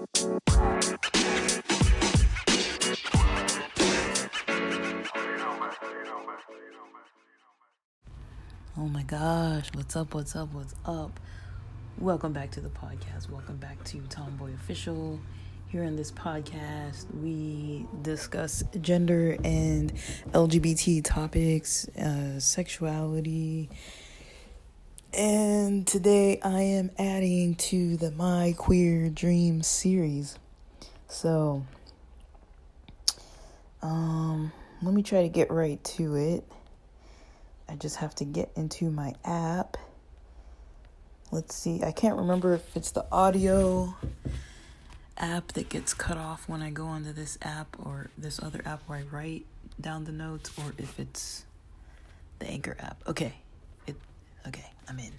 Oh my gosh, what's up? Welcome back to the podcast. Welcome back to Tomboy Official. Here in this podcast, we discuss gender and LGBT topics, sexuality. And today I am adding to the My Queer Dreams series. So, let me try to get right to it. I just have to get into my app. Let's see. I can't remember if it's the audio app that gets cut off when I go onto this app or this other app where I write down the notes, or if it's the Anchor app. Okay, I'm in.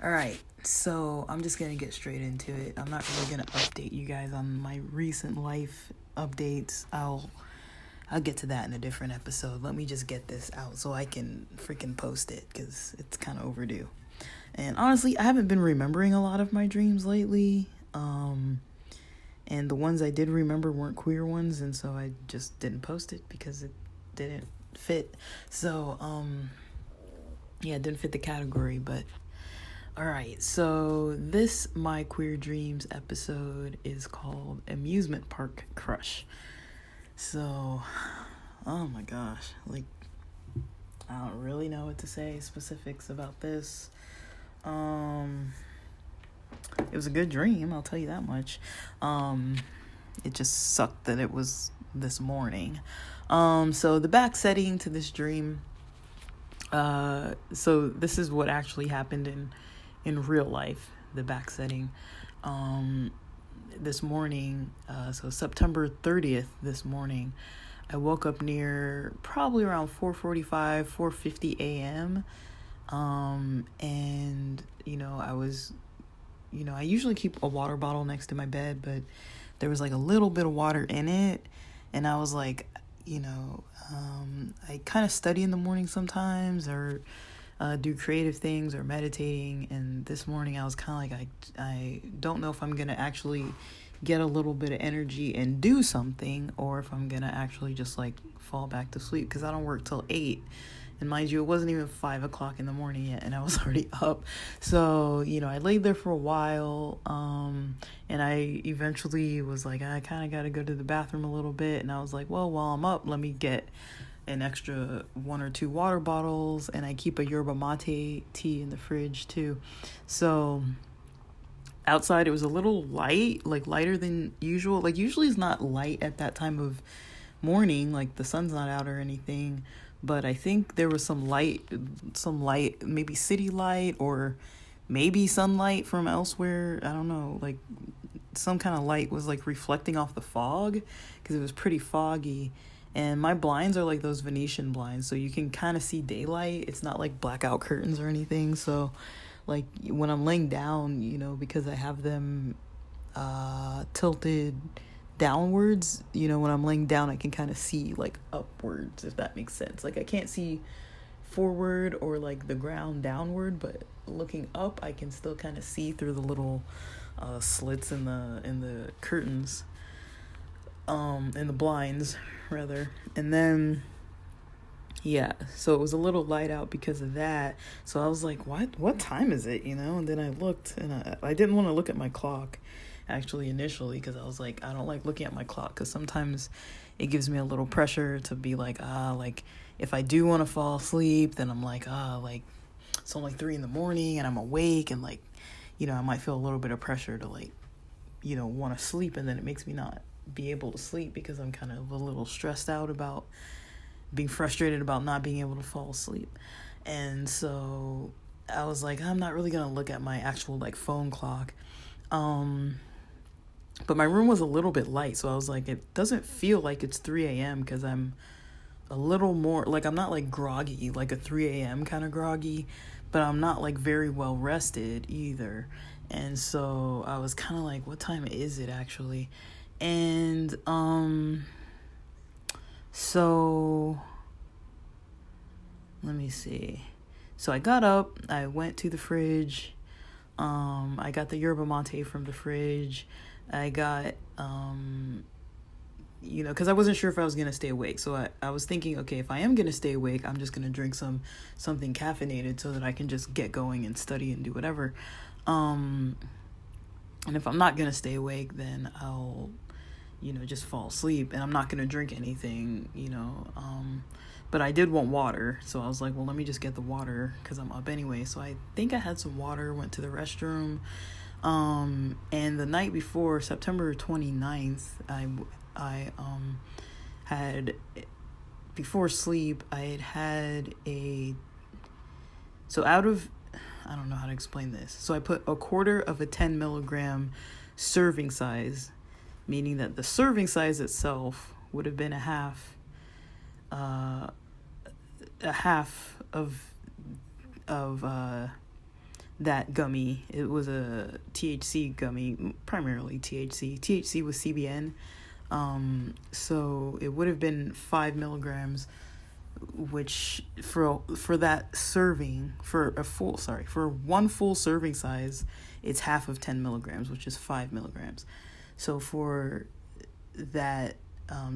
All right, so I'm just going to get straight into it. I'm not really going to update you guys on my recent life updates. I'll get to that in a different episode. Let me just get this out so I can freaking post it, because it's kind of overdue. And honestly, I haven't been remembering a lot of my dreams lately. And the ones I did remember weren't queer ones, and so I just didn't post it because it didn't fit. So, it didn't fit the category, but alright, so this My Queer Dreams episode is called Amusement Park Crush. So, oh my gosh, I don't really know what to say, specifics about this. It was a good dream, I'll tell you that much. It just sucked that it was this morning. So the back setting to this dream, so this is what actually happened in real life, the back setting. This morning, so September 30th this morning, I woke up near probably around 4:50 a.m. And, I usually keep a water bottle next to my bed, but there was a little bit of water in it. And I was like, I kind of study in the morning sometimes, or do creative things or meditating. And this morning I was kind of I don't know if I'm going to actually get a little bit of energy and do something, or if I'm going to actually just fall back to sleep, because I don't work till 8. And mind you, it wasn't even 5 o'clock in the morning yet, and I was already up. So, I laid there for a while, and I eventually was I kind of got to go to the bathroom a little bit. And I was like, well, while I'm up, let me get an extra 1 or 2 water bottles, and I keep a yerba mate tea in the fridge too. So outside it was a little light, lighter than usual. Usually it's not light at that time of morning, the sun's not out or anything, but I think there was some light, maybe city light, or maybe sunlight from elsewhere. I don't know, some kind of light was reflecting off the fog, because it was pretty foggy. And my blinds are those Venetian blinds, so you can kind of see daylight. It's not blackout curtains or anything. So when I'm laying down, because I have them tilted downwards, when I'm laying down, I can kind of see upwards, if that makes sense. I can't see forward or the ground downward, but looking up, I can still kind of see through the little slits in the curtains, in the blinds rather. And then so it was a little light out because of that. So I was like, what time is it, and then I looked, and I didn't want to look at my clock actually initially, because I was like, I don't like looking at my clock, because sometimes it gives me a little pressure to be if I do want to fall asleep, then I'm it's only 3 a.m. and I'm awake, and I might feel a little bit of pressure to want to sleep, and then it makes me not be able to sleep, because I'm kind of a little stressed out about being frustrated about not being able to fall asleep. And so I was like, I'm not really gonna look at my actual phone clock, but my room was a little bit light, so I was like, it doesn't feel like it's 3 a.m. because I'm a little more I'm not groggy, a 3 a.m. kind of groggy, but I'm not very well rested either. And so I was kind of what time is it actually? And so let me see. So I got up, I went to the fridge, I got the yerba mate from the fridge, I got, because I wasn't sure if I was going to stay awake. So I was thinking, okay, if I am going to stay awake, I'm just going to drink something caffeinated so that I can just get going and study and do whatever. And if I'm not going to stay awake, then I'll, just fall asleep, and I'm not going to drink anything, but I did want water. So I was like, well, let me just get the water because I'm up anyway. So I think I had some water, went to the restroom. And the night before, September 29th, I had, before sleep, I had so I don't know how to explain this. So I put a quarter of a 10 milligram serving size, meaning that the serving size itself would have been a half of that gummy. It was a THC gummy, primarily THC. THC was CBN. So it would have been 5 milligrams, which for that serving, for one full serving size, it's half of 10 milligrams, which is 5 milligrams. So for that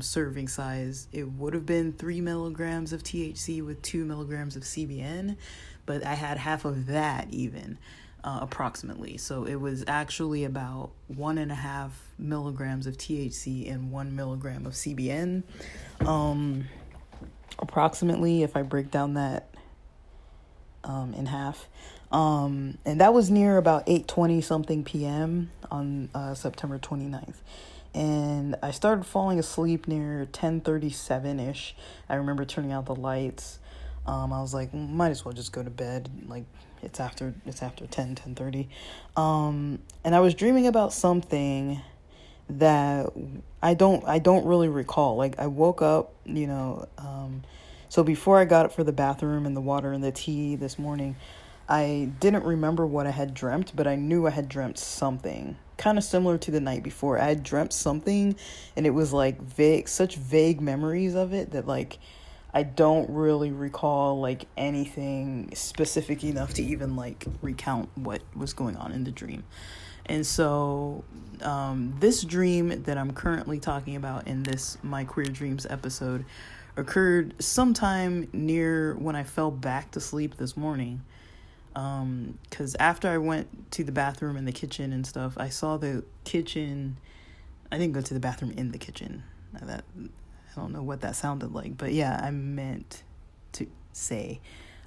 serving size, it would have been 3 milligrams of THC with 2 milligrams of CBN, but I had half of that even, approximately. So it was actually about 1.5 milligrams of THC and 1 milligram of CBN, approximately, if I break down that in half. And that was near about 8:20 something p.m. on September 29th. And I started falling asleep near 10:37ish. I remember turning out the lights. I was like, might as well just go to bed. Like, it's after 10:30. And I was dreaming about something that I don't really recall. Like, I woke up, so before I got up for the bathroom and the water and the tea this morning, I didn't remember what I had dreamt, but I knew I had dreamt something kind of similar to the night before. I had dreamt something, and it was like such vague memories of it that like I don't really recall like anything specific enough to even like recount what was going on in the dream. And so this dream that I'm currently talking about in this My Queer Dreams episode occurred sometime near when I fell back to sleep this morning. Because after I went to the bathroom and the kitchen and stuff, I saw the kitchen. I didn't go to the bathroom in the kitchen. I don't know what that sounded like, but yeah, I meant to say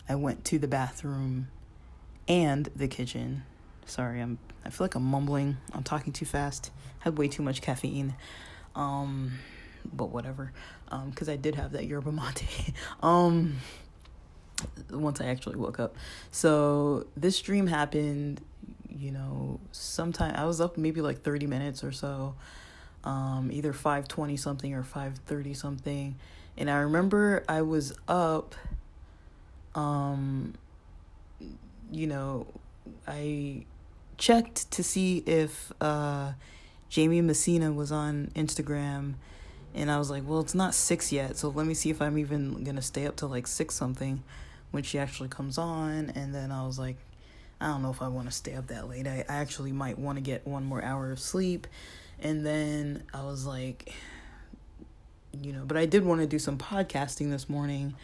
I went to the bathroom and the kitchen. Sorry, I feel like I'm mumbling. I'm talking too fast. Had way too much caffeine. But whatever. Because I did have that yerba mate. Once I actually woke up. So this dream happened, sometime. I was up maybe like 30 minutes or so. Either 5:20 something or 5:30 something. And I remember I was up, I checked to see if Jamie Messina was on Instagram, and I was like, well, it's not 6 yet, so let me see if I'm even gonna stay up till like 6 something when she actually comes on. And then I was like, I don't know if I want to stay up that late. I actually might want to get 1 more hour of sleep. And then I was like, but I did want to do some podcasting this morning.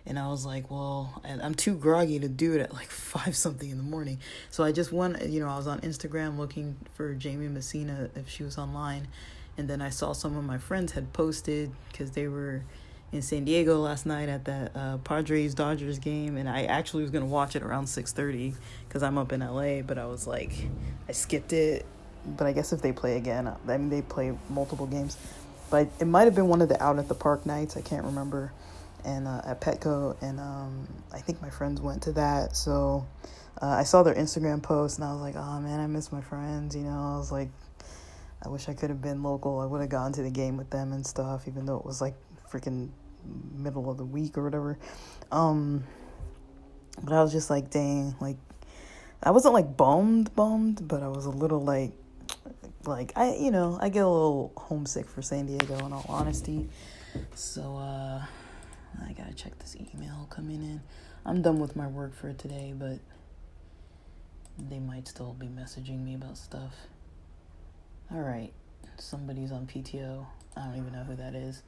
And I was like, well, I'm too groggy to do it at like 5 something in the morning. So I just went, I was on Instagram looking for Jamie Messina if she was online. And then I saw some of my friends had posted because they were in San Diego last night at that Padres-Dodgers game. And I actually was going to watch it around 6:30 because I'm up in LA. But I was like, I skipped it. But I guess if they play again, they play multiple games. But it might have been one of the Out at the Park nights. I can't remember. And at Petco, and I think my friends went to that. So I saw their Instagram post, and I was like, oh man, I miss my friends. I was like, I wish I could have been local. I would have gone to the game with them and stuff, even though it was like freaking middle of the week or whatever. But I was just like, dang, like I wasn't like bummed, but I was a little like I get a little homesick for San Diego, in all honesty. So I gotta check this email coming in. I'm done with my work for today, but they might still be messaging me about stuff. All right, somebody's on PTO. I don't even know who that is.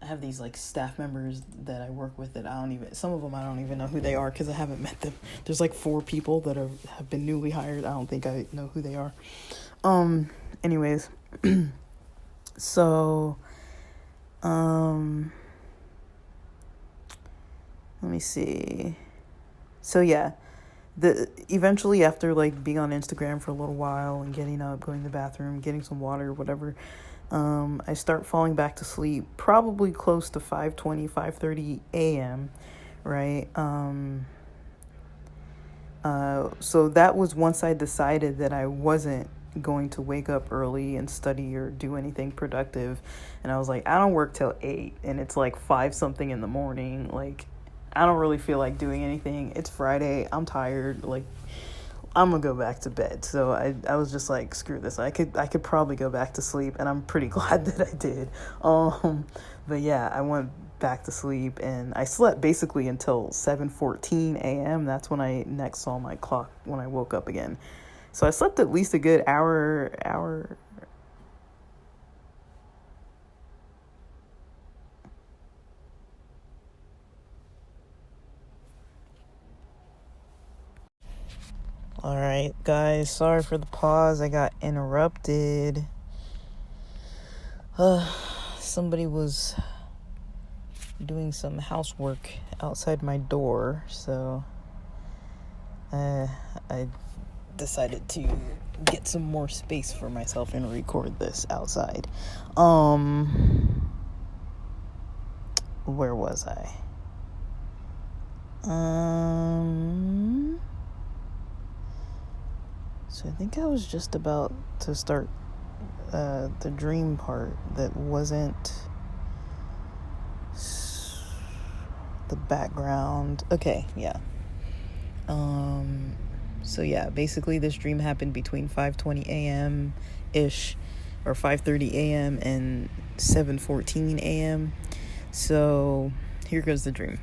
I have these like staff members that I work with that some of them I don't even know who they are because I haven't met them. There's like 4 people that have been newly hired. I don't think I know who they are. Anyways, so, let me see. So yeah, eventually after like being on Instagram for a little while and getting up, going to the bathroom, getting some water, whatever, I start falling back to sleep probably close to 5:30 a.m., right? So that was once I decided that I wasn't going to wake up early and study or do anything productive. And I was like, I don't work till 8 and it's like 5 something in the morning. Like, I don't really feel like doing anything. It's Friday. I'm tired. Like, I'm gonna go back to bed. So I was just like, screw this. I could probably go back to sleep, and I'm pretty glad that I did. But yeah, I went back to sleep and I slept basically until 7:14 a.m. That's when I next saw my clock when I woke up again. So I slept at least a good hour. All right, guys, sorry for the pause. I got interrupted. Somebody was doing some housework outside my door, so I decided to get some more space for myself and record this outside. Where was I? So I think I was just about to start the dream part that wasn't the background. Okay, yeah. So yeah, basically this dream happened between 5:20 a.m. ish or 5:30 a.m. and 7:14 a.m. So here goes the dream.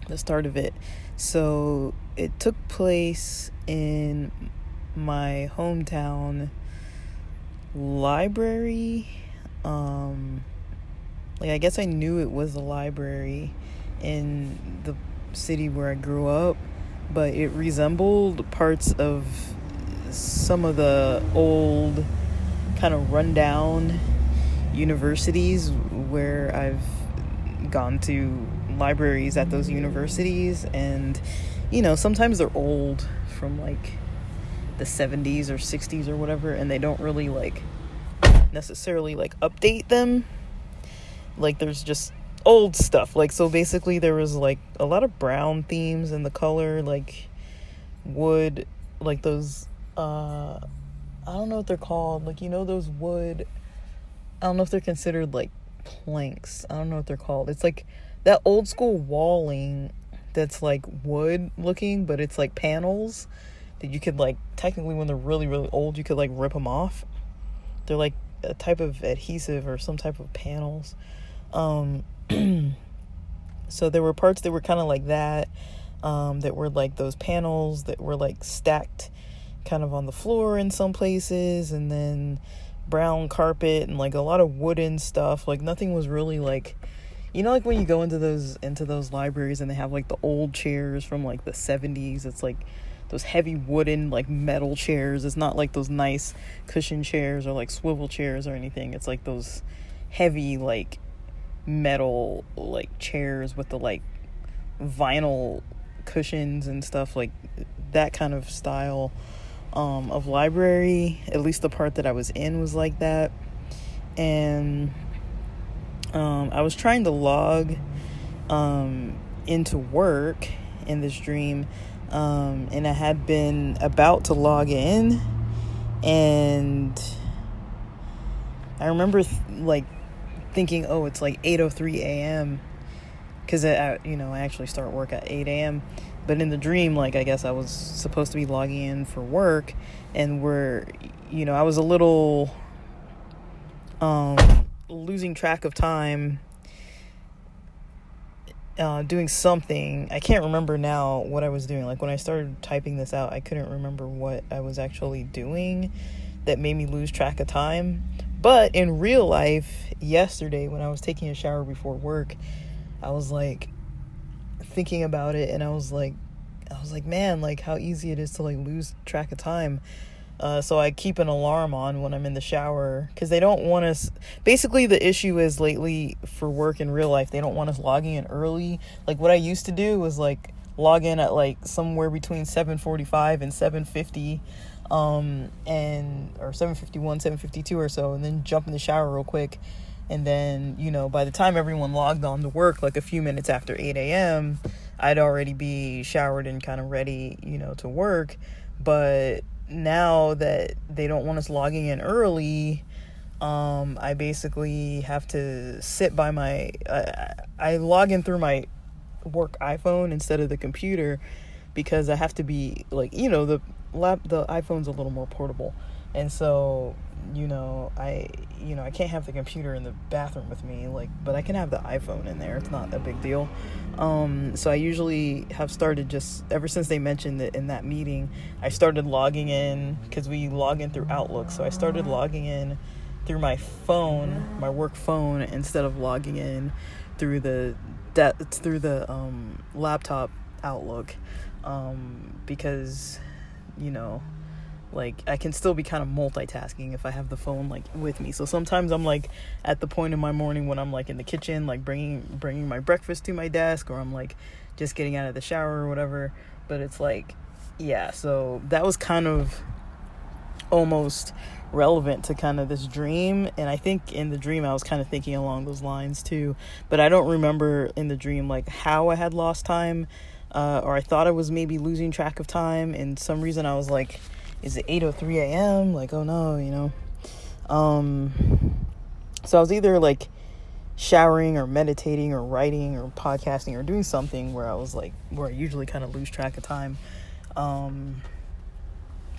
The start of it. So it took place in my hometown library. Like, I guess I knew it was a library in the city where I grew up, but it resembled parts of some of the old kind of rundown universities where I've gone to libraries at those universities, and sometimes they're old, from like the 70s or 60s or whatever, and they don't really like necessarily like update them. Like, there's just old stuff. Like, so basically there was like a lot of brown themes in the color, like wood, like those I don't know what they're called, like, those wood, I don't know if they're considered like planks, I don't know what they're called. It's like that old school walling that's like wood looking, but it's like panels that you could, like, technically when they're really, really old, you could like rip them off. They're like a type of adhesive or some type of panels. So there were parts that were kind of like that, that were like those panels that were like stacked kind of on the floor in some places, and then brown carpet and like a lot of wooden stuff. Like, nothing was really like, like when you go into those libraries and they have like the old chairs from like the 70s, it's like those heavy wooden like metal chairs. It's not like those nice cushion chairs or like swivel chairs or anything. It's like those heavy like metal like chairs with the like vinyl cushions and stuff, like that kind of style of library. At least the part that I was in was like that. And I was trying to log into work in this dream, and I had been about to log in, and I remember like thinking, oh, it's like 8:03 a.m. because I actually start work at 8 a.m. But in the dream, like, I guess I was supposed to be logging in for work, and I was a little losing track of time, doing something. I can't remember now what I was doing. Like, when I started typing this out, I couldn't remember what I was actually doing that made me lose track of time. But in real life, yesterday when I was taking a shower before work, I was like thinking about it, and I was like, man, like how easy it is to like lose track of time. So I keep an alarm on when I'm in the shower, because they don't want us, basically the issue is lately for work in real life, they don't want us logging in early. Like what I used to do was like log in at like somewhere between 7:45 and 7:50, or 7:51, 7:52 or so, and then jump in the shower real quick. And then, you know, by the time everyone logged on to work, like a few minutes after 8 a.m., I'd already be showered and kind of ready, you know, to work. But now that they don't want us logging in early, I basically have to sit by my, I log in through my work iPhone instead of the computer, because I have to be like, you know, the iPhone's a little more portable. And so, I can't have the computer in the bathroom with me, like, but I can have the iPhone in there. It's not a big deal. So I usually have started, just ever since they mentioned it in that meeting, I started logging in, because we log in through Outlook. So I started logging in through my phone, my work phone, instead of logging in through the laptop Outlook, because, like I can still be kind of multitasking if I have the phone like with me. So sometimes I'm like at the point in my morning when I'm like in the kitchen, like bringing my breakfast to my desk, or I'm like just getting out of the shower or whatever. But it's like, yeah, so that was kind of almost relevant to kind of this dream. And I think in the dream I was kind of thinking along those lines too, but I don't remember in the dream like how I had lost time, or I thought I was maybe losing track of time. And some reason I was like, is it 8:03 a.m.? Like, oh no, so I was either like showering or meditating or writing or podcasting or doing something where I usually kind of lose track of time,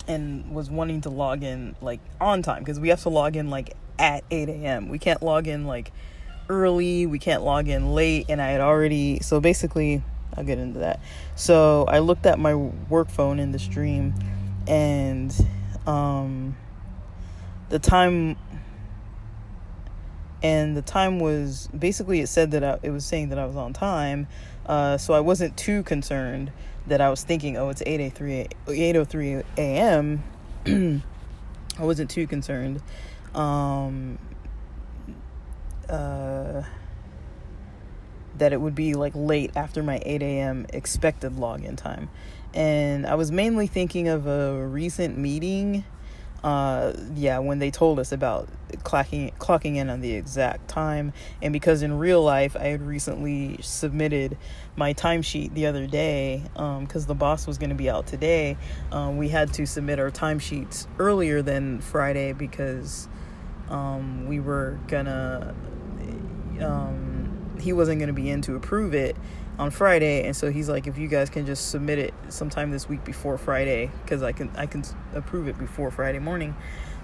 and was wanting to log in like on time, because we have to log in like at 8 a.m. We can't log in like early, we can't log in late. And I had already, so basically I'll get into that. So I looked at my work phone in this dream, and the time was basically, it said that it was saying that I was on time, so I wasn't too concerned that I was thinking, oh, it's 8:03 a.m. I wasn't too concerned that it would be like late after my 8 a.m. expected login time. And I was mainly thinking of a recent meeting, when they told us about clocking in on the exact time. And because in real life I had recently submitted my timesheet the other day, because the boss was going to be out today, we had to submit our timesheets earlier than Friday, because we were gonna he wasn't going to be in to approve it on Friday. And so he's like, if you guys can just submit it sometime this week before Friday, because I can approve it before Friday morning.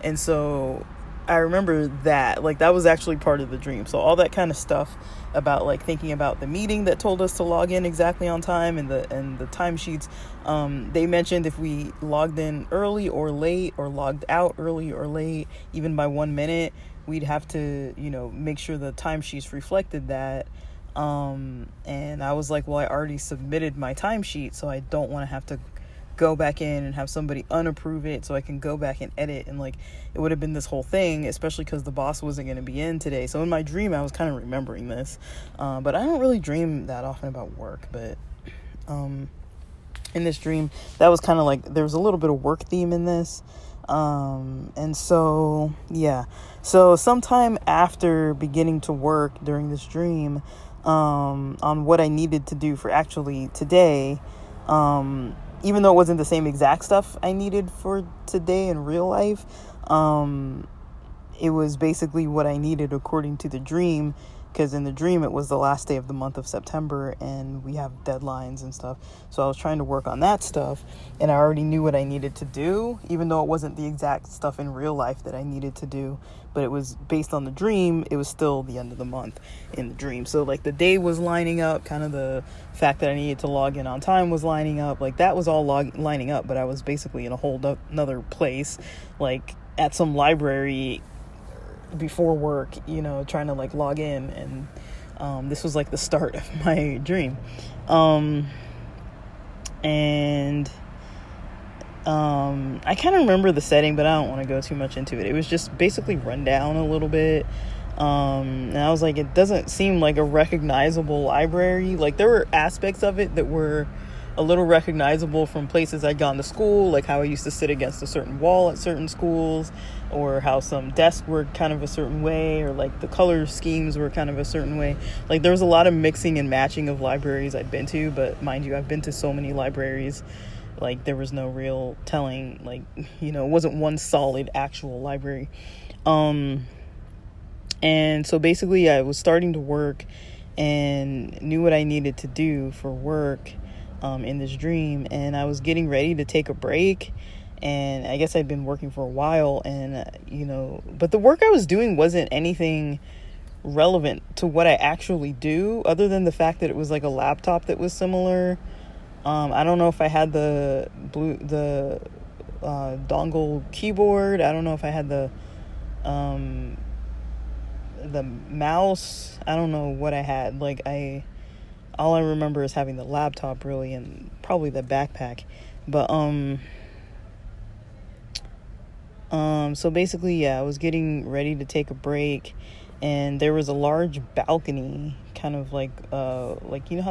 And so I remember that, like, that was actually part of the dream. So all that kind of stuff about like thinking about the meeting that told us to log in exactly on time, and the timesheets, they mentioned if we logged in early or late, or logged out early or late, even by 1 minute, we'd have to, make sure the timesheets reflected that. And I was like, well, I already submitted my timesheet, so I don't want to have to go back in and have somebody unapprove it so I can go back and edit. And like, it would have been this whole thing, especially because the boss wasn't going to be in today. So in my dream, I was kind of remembering this, but I don't really dream that often about work. But in this dream, that was kind of like, there was a little bit of work theme in this. And so, yeah. So sometime after beginning to work during this dream, on what I needed to do for actually today, even though it wasn't the same exact stuff I needed for today in real life, it was basically what I needed according to the dream, because in the dream it was the last day of the month of September and we have deadlines and stuff. So I was trying to work on that stuff, and I already knew what I needed to do, even though it wasn't the exact stuff in real life that I needed to do, but it was based on the dream. It was still the end of the month in the dream. So like the day was lining up, kind of the fact that I needed to log in on time was lining up, like that was all lining up, but I was basically in a whole another place, like at some library before work, trying to like log in, and this was like the start of my dream. And I kind of remember the setting, but I don't want to go too much into it. It was just basically run down a little bit. And I was like, it doesn't seem like a recognizable library. Like, there were aspects of it that were a little recognizable from places I'd gone to school, like how I used to sit against a certain wall at certain schools, or how some desks were kind of a certain way, or like the color schemes were kind of a certain way. Like, there was a lot of mixing and matching of libraries I'd been to, but mind you, I've been to so many libraries, like there was no real telling, like, it wasn't one solid actual library. And so basically I was starting to work and knew what I needed to do for work in this dream, and I was getting ready to take a break, and I guess I'd been working for a while, and but the work I was doing wasn't anything relevant to what I actually do, other than the fact that it was like a laptop that was similar. I don't know if I had the dongle keyboard. I don't know if I had the mouse. I don't know what I had. Like, all I remember is having the laptop, really, and probably the backpack. But so basically, yeah, I was getting ready to take a break, and there was a large balcony, kind of like how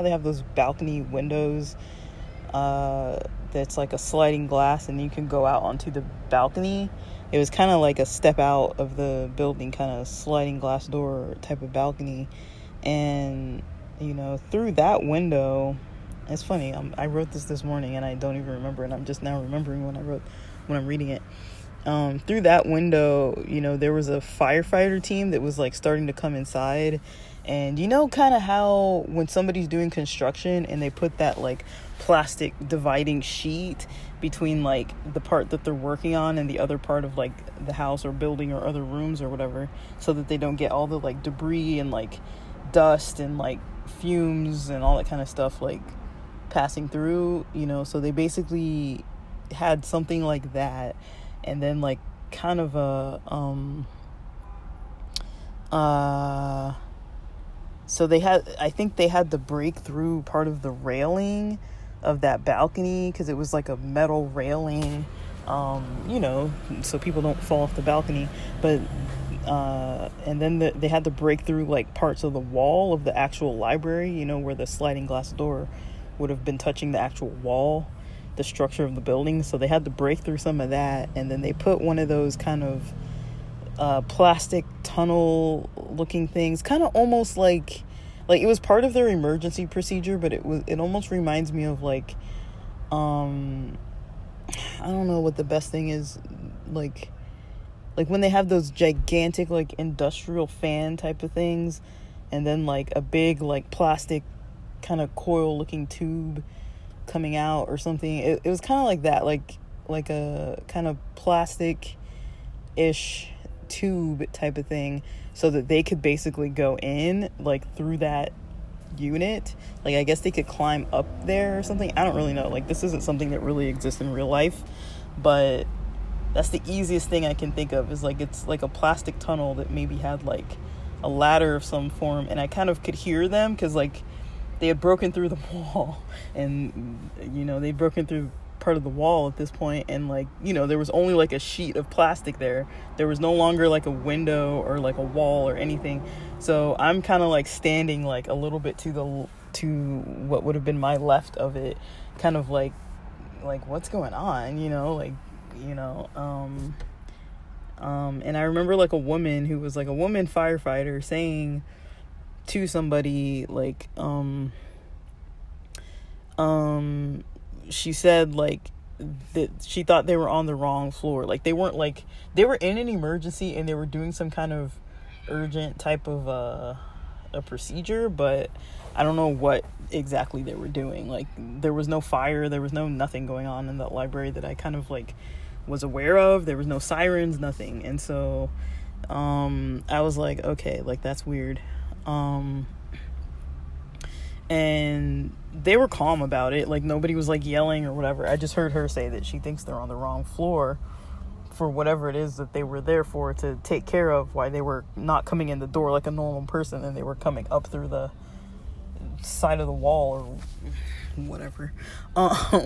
they have those balcony windows, that's like a sliding glass, and you can go out onto the balcony. It was kind of like a step out of the building, kind of sliding glass door type of balcony. And through that window, it's funny, I wrote this morning and I don't even remember, and I'm just now remembering when I'm reading it. Through that window, there was a firefighter team that was like starting to come inside. And kind of how when somebody's doing construction and they put that like plastic dividing sheet between like the part that they're working on and the other part of like the house or building or other rooms or whatever, so that they don't get all the like debris and like dust and like fumes and all that kind of stuff like passing through, so they basically had something like that. And then like kind of so I think they had to break through part of the railing of that balcony, because it was like a metal railing, so people don't fall off the balcony. But and then they had to break through like parts of the wall of the actual library, where the sliding glass door would have been touching the actual wall, the structure of the building. So they had to break through some of that, and then they put one of those kind of plastic tunnel looking things, kind of almost like it was part of their emergency procedure, but it almost reminds me of like I don't know what the best thing is, like when they have those gigantic like industrial fan type of things, and then like a big like plastic kind of coil looking tube coming out or something. It was kind of like that, like a kind of plastic ish tube type of thing, so that they could basically go in like through that unit. Like, I guess they could climb up there or something. I don't really know. Like, this isn't something that really exists in real life, but that's the easiest thing I can think of, is like it's like a plastic tunnel that maybe had like a ladder of some form. And I kind of could hear them, because like they had broken through the wall, and they'd broken through part of the wall at this point, and like there was only like a sheet of plastic there was no longer like a window or like a wall or anything. So I'm kind of like standing like a little bit to what would have been my left of it, kind of like what's going on, and I remember like a woman who was like a woman firefighter saying to somebody like she said like that she thought they were on the wrong floor. Like, they weren't, like, they were in an emergency and they were doing some kind of urgent type of a procedure, but I don't know what exactly they were doing. Like, there was no fire, there was nothing going on in that library that I kind of like was aware of. There was no sirens, nothing. And so I was like, okay, like, that's weird. And they were calm about it. Like, nobody was like yelling or whatever. I just heard her say that she thinks they're on the wrong floor for whatever it is that they were there for, to take care of, why they were not coming in the door like a normal person, and they were coming up through the side of the wall or whatever,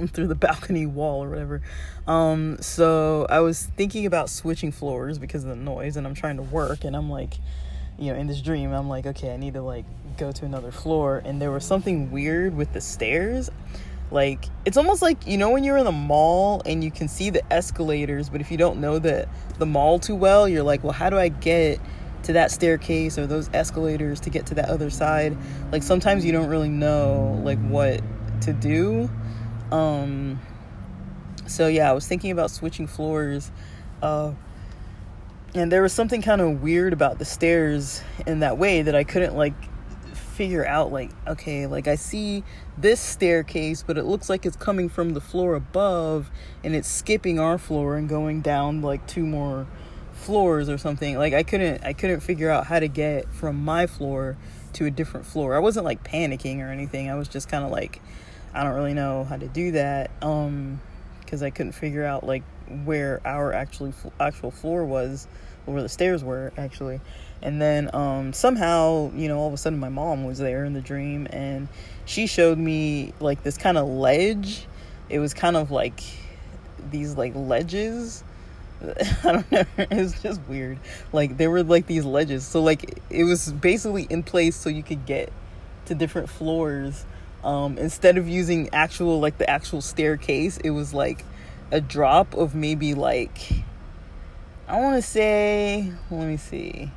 through the balcony wall or whatever. So I was thinking about switching floors because of the noise, and I'm trying to work, and I'm like, in this dream, I'm like, okay, I need to like go to another floor. And there was something weird with the stairs. Like, it's almost like, when you're in the mall and you can see the escalators, but if you don't know the mall too well, you're like, well, how do I get to that staircase or those escalators to get to that other side? Like, sometimes you don't really know like what to do. So yeah, I was thinking about switching floors, and there was something kind of weird about the stairs in that way that I couldn't like figure out. Like, okay, like I see this staircase, but it looks like it's coming from the floor above and it's skipping our floor and going down like 2 more floors or something. Like I couldn't figure out how to get from my floor to a different floor. I wasn't like panicking or anything. I was just kind of like, I don't really know how to do that, because I couldn't figure out like where our actual floor was, or where the stairs were actually. And then somehow, all of a sudden my mom was there in the dream, and she showed me like this kind of ledge. It was kind of like these like ledges. I don't know. It was just weird. Like, there were like these ledges. So like it was basically in place so you could get to different floors. Instead of using the actual staircase, it was like a drop of maybe like, I want to say, let me see.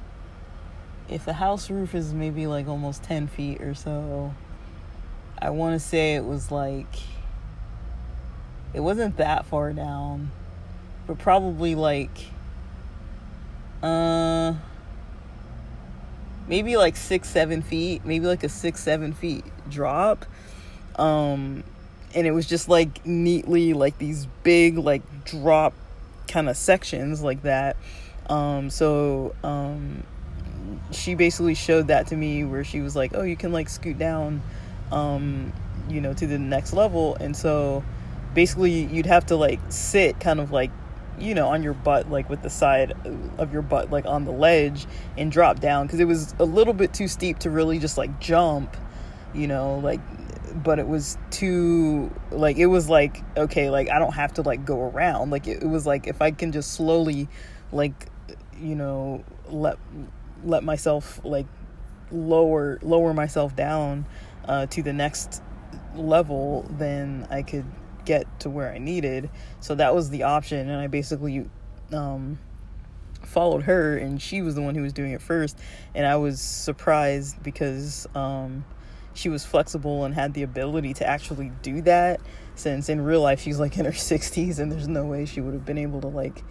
If the house roof is maybe like almost 10 feet or so, I want to say it was like, it wasn't that far down, but probably like, maybe like 6-7 feet, maybe like a 6-7 feet drop. And it was just like neatly like these big like drop kind of sections like that. She basically showed that to me, where she was like, oh, you can like scoot down to the next level. And so basically you'd have to like sit kind of like, on your butt, like with the side of your butt like on the ledge, and drop down, because it was a little bit too steep to really just like jump, but it was too, like, it was like, okay, like I don't have to like go around. Like it was like, if I can just slowly like, let myself like lower myself down to the next level, then I could get to where I needed. So that was the option, and I basically followed her, and she was the one who was doing it first. And I was surprised because she was flexible and had the ability to actually do that, since in real life she's like in her 60s, and there's no way she would have been able to like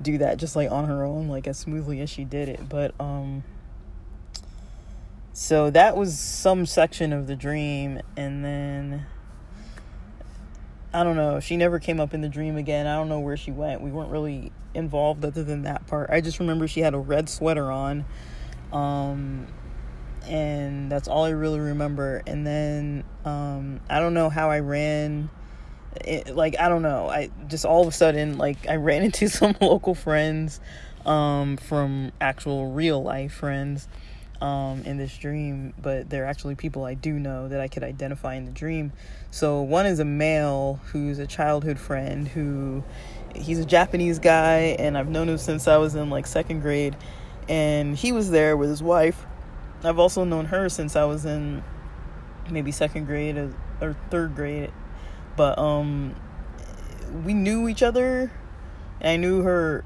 do that just like on her own, like as smoothly as she did it. But so that was some section of the dream. And then I don't know, she never came up in the dream again. I don't know where she went. We weren't really involved other than that part. I just remember she had a red sweater on, and that's all I really remember. And then I don't know how I ran it, like, I don't know, I just all of a sudden, like, I ran into some local friends from actual real life friends in this dream, but they're actually people I do know that I could identify in the dream. So one is a male who's a childhood friend, he's a Japanese guy, and I've known him since I was in like 2nd grade, and he was there with his wife. I've also known her since I was in maybe 2nd grade or 3rd grade. But we knew each other, and I knew her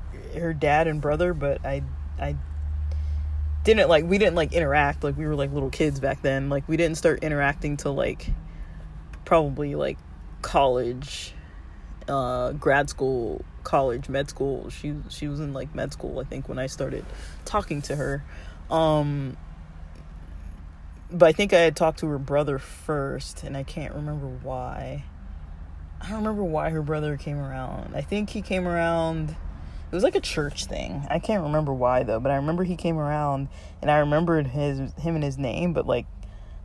dad and brother, but I didn't like, we didn't like interact. Like, we were like little kids back then. Like, we didn't start interacting till like probably like college, grad school, college, med school. She was in like med school, I think, when I started talking to her. But I think I had talked to her brother first, and I can't remember why. I don't remember why her brother came around. I think he came around, it was like a church thing. I can't remember why though, but I remember he came around, and I remembered him and his name. But like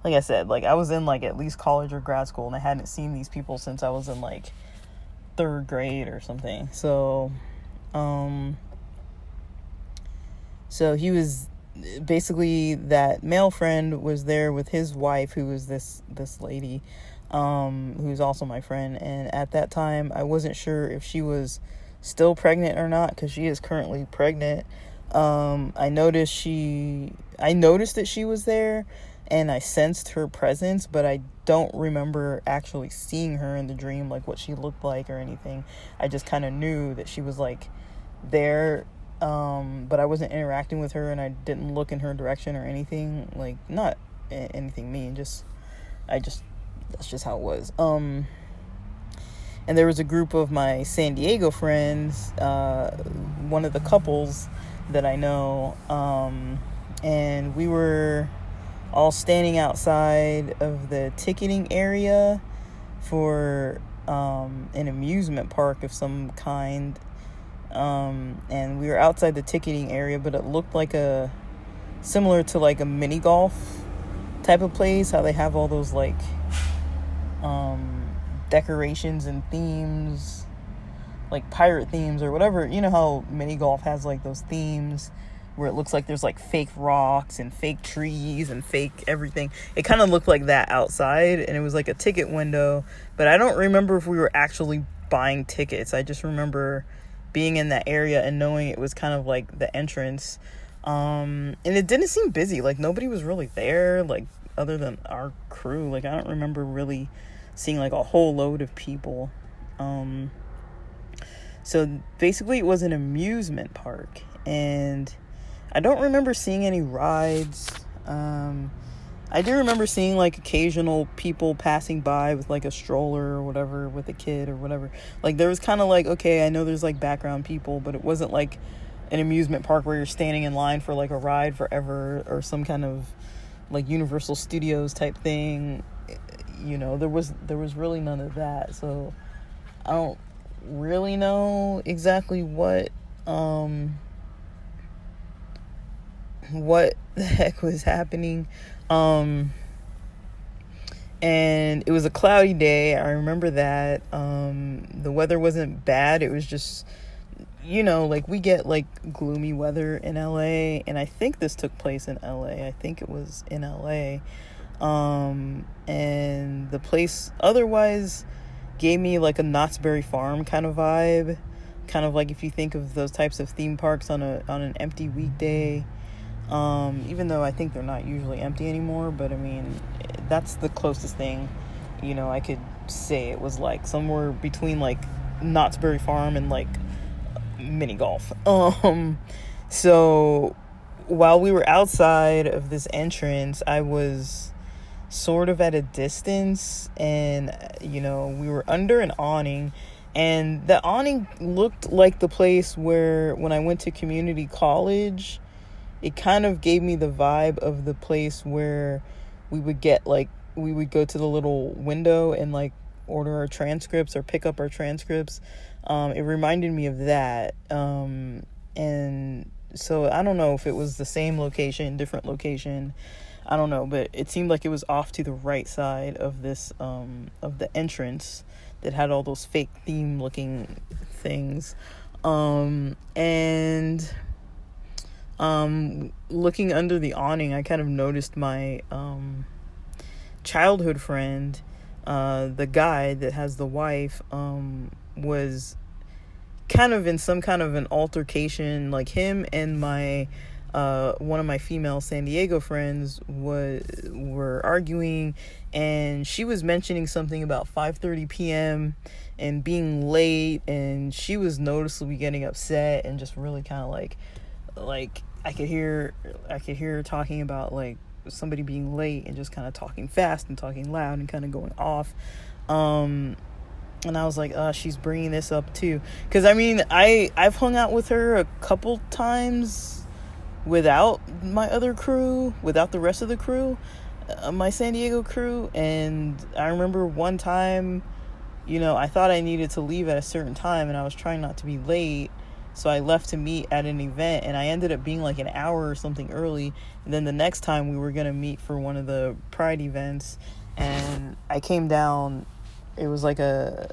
I said, like, I was in like at least college or grad school, and I hadn't seen these people since I was in like 3rd grade or something. So So he was basically, that male friend was there with his wife, who was this lady, who's also my friend. And at that time, I wasn't sure if she was still pregnant or not, because she is currently pregnant. I noticed that she was there, and I sensed her presence, but I don't remember actually seeing her in the dream, like what she looked like or anything. I just kind of knew that she was like there, but I wasn't interacting with her, and I didn't look in her direction or anything, like not anything mean, that's just how it was. And there was a group of my San Diego friends, one of the couples that I know, and we were all standing outside of the ticketing area for an amusement park of some kind, and we were outside the ticketing area, but it looked like similar to like a mini golf type of place, how they have all those like decorations and themes, like pirate themes or whatever. You know how mini golf has like those themes where it looks like there's like fake rocks and fake trees and fake everything. It kind of looked like that outside, and it was like a ticket window, but I don't remember if we were actually buying tickets. I just remember being in that area and knowing it was kind of like the entrance, and it didn't seem busy, like nobody was really there, like other than our crew. Like I don't remember really seeing like a whole load of people. So basically it was an amusement park, and I don't remember seeing any rides. I do remember seeing like occasional people passing by with like a stroller or whatever, with a kid or whatever. Like there was kind of like, okay, I know there's like background people, but it wasn't like an amusement park where you're standing in line for like a ride forever, or some kind of like Universal Studios type thing. You know, there was really none of that. So I don't really know exactly what the heck was happening. And it was a cloudy day. I remember that. The weather wasn't bad. It was just, you know, like we get like gloomy weather in LA, and I think this took place in LA. I think it was in LA. And the place otherwise gave me like a Knott's Berry Farm kind of vibe, kind of like if you think of those types of theme parks on an empty weekday. Even though I think they're not usually empty anymore, but I mean, that's the closest thing, you know, I could say it was like somewhere between like Knott's Berry Farm and like mini golf. So while we were outside of this entrance, I was sort of at a distance, and you know, we were under an awning, and the awning looked like the place where when I went to community college, it kind of gave me the vibe of the place where we would go to the little window and like order our transcripts or pick up our transcripts. It reminded me of that. And so I don't know if it was the same location, different location. I don't know, but it seemed like it was off to the right side of this, of the entrance that had all those fake theme looking things. Looking under the awning, I kind of noticed my childhood friend, the guy that has the wife, was kind of in some kind of an altercation. Like him and my one of my female San Diego friends were arguing, and she was mentioning something about 5:30 p.m. and being late, and she was noticeably getting upset and just really kind of like I could hear her talking about like somebody being late and just kind of talking fast and talking loud and kind of going off. And I was like, she's bringing this up too, because I mean, I've hung out with her a couple times without my other crew, without the rest of the crew, my San Diego crew. And I remember one time, you know, I thought I needed to leave at a certain time, and I was trying not to be late. So I left to meet at an event, and I ended up being like an hour or something early. And then the next time we were going to meet for one of the Pride events, and I came down. It was like a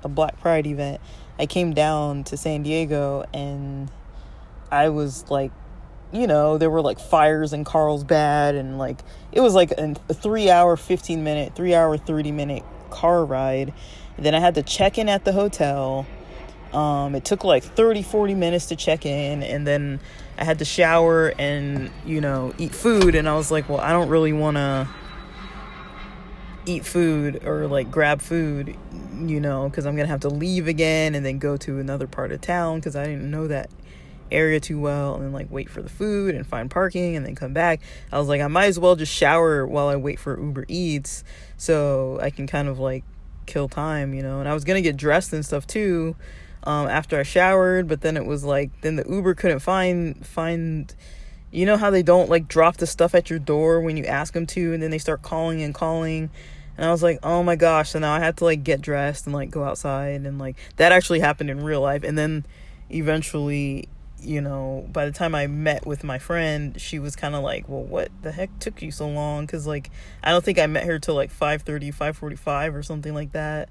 Black Pride event. I came down to San Diego, and I was like, you know, there were like fires in Carlsbad, and like it was like a 3 hour 15 minute 3 hour 30 minute car ride. And then I had to check in at the hotel. It took like 30-40 minutes to check in, and then I had to shower and, you know, eat food. And I was like, well, I don't really want to eat food or like grab food, you know, because I'm gonna have to leave again and then go to another part of town because I didn't know that area too well, and then like wait for the food and find parking and then come back. I was like, I might as well just shower while I wait for Uber Eats so I can kind of like kill time, you know. And I was gonna get dressed and stuff too after I showered, but then it was like, then the Uber couldn't find you know how they don't like drop the stuff at your door when you ask them to, and then they start calling. And I was like, oh my gosh. So now I had to like get dressed and like go outside, and like that actually happened in real life. And then eventually, you know, by the time I met with my friend, she was kind of like, well, what the heck took you so long? Because like I don't think I met her till like 5:30, 5:45 or something like that.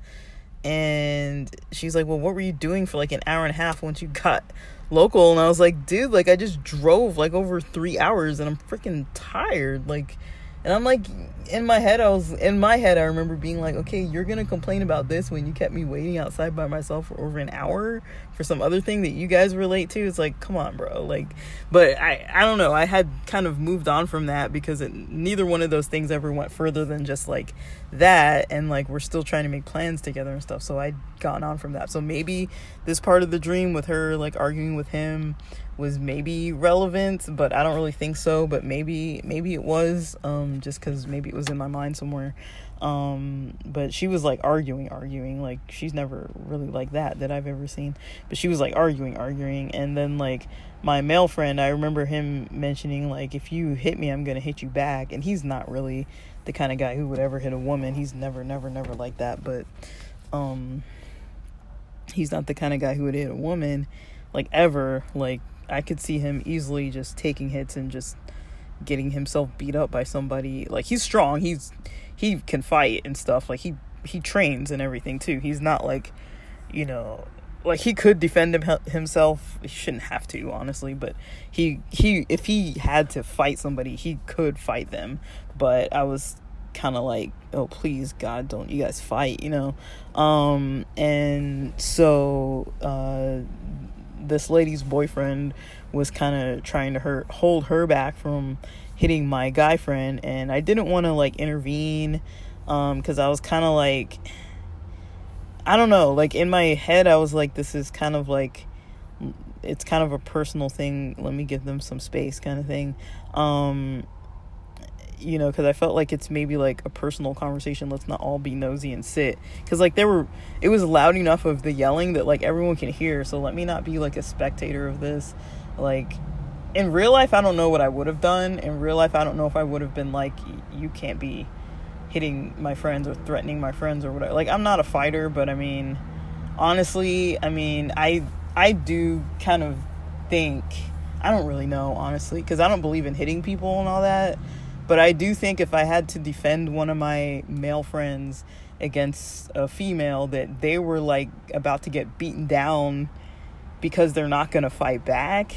And she's like, well, what were you doing for like an hour and a half once you got local? And I was like, dude, like I just drove like over 3 hours and I'm freaking tired. Like, and I'm like, in my head I remember being like, okay, you're gonna complain about this when you kept me waiting outside by myself for over an hour for some other thing that you guys relate to? It's like, come on, bro. Like, but I don't know, I had kind of moved on from that because neither one of those things ever went further than just like that, and like we're still trying to make plans together and stuff, so I'd gone on from that. So maybe this part of the dream with her like arguing with him was maybe relevant, but I don't really think so. But maybe it was, just because maybe it was in my mind somewhere. But she was like arguing, like she's never really like that I've ever seen, but she was like arguing, and then like my male friend, I remember him mentioning like, if you hit me, I'm gonna hit you back. And he's not really the kind of guy who would ever hit a woman. He's never like that. But he's not the kind of guy who would hit a woman like ever. Like I could see him easily just taking hits and just getting himself beat up by somebody. Like he's strong, he can fight and stuff. Like he trains and everything too. He's not like, you know, like he could defend himself. He shouldn't have to, honestly, but he if he had to fight somebody, he could fight them. But I was kind of like, oh please God, don't you guys fight, you know. And so this lady's boyfriend was kind of trying to hold her back from hitting my guy friend, and I didn't want to like intervene because I was kind of like, I don't know, like in my head I was like, this is kind of like, it's kind of a personal thing, let me give them some space kind of thing. You know, because I felt like it's maybe like a personal conversation. Let's not all be nosy and sit, because like it was loud enough of the yelling that like everyone can hear, so let me not be like a spectator of this. Like in real life I don't know what I would have done. In real life I don't know if I would have been like, you can't be hitting my friends or threatening my friends or whatever. Like I'm not a fighter, but I mean, honestly, I mean, I do kind of think, I don't really know honestly, because I don't believe in hitting people and all that. But I do think if I had to defend one of my male friends against a female, that they were like about to get beaten down because they're not going to fight back,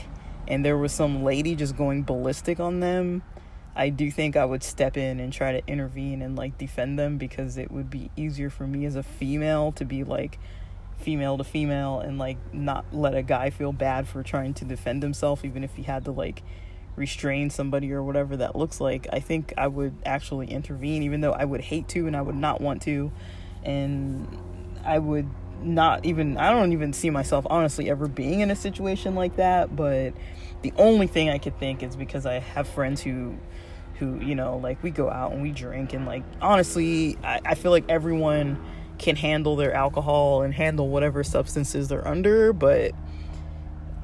and there was some lady just going ballistic on them, I do think I would step in and try to intervene and like defend them, because it would be easier for me as a female to be like female to female and like not let a guy feel bad for trying to defend himself, even if he had to like restrain somebody or whatever that looks like. I think I would actually intervene, even though I would hate to and I would not want to, and I don't even see myself honestly ever being in a situation like that. But the only thing I could think is because I have friends who you know, like we go out and we drink, and like honestly I feel like everyone can handle their alcohol and handle whatever substances they're under, but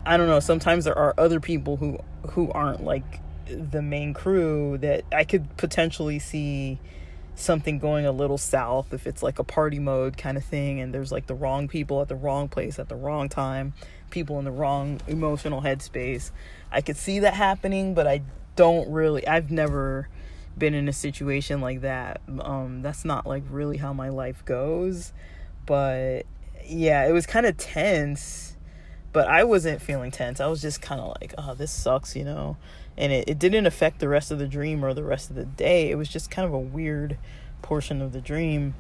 I don't know, sometimes there are other people who aren't like the main crew that I could potentially see something going a little south if it's like a party mode kind of thing, and there's like the wrong people at the wrong place at the wrong time, people in the wrong emotional headspace. I could see that happening, but I've never been in a situation like that. That's not like really how my life goes. But yeah, it was kind of tense, but I wasn't feeling tense. I was just kind of like, oh, this sucks, you know. And it didn't affect the rest of the dream or the rest of the day. It was just kind of a weird portion of the dream.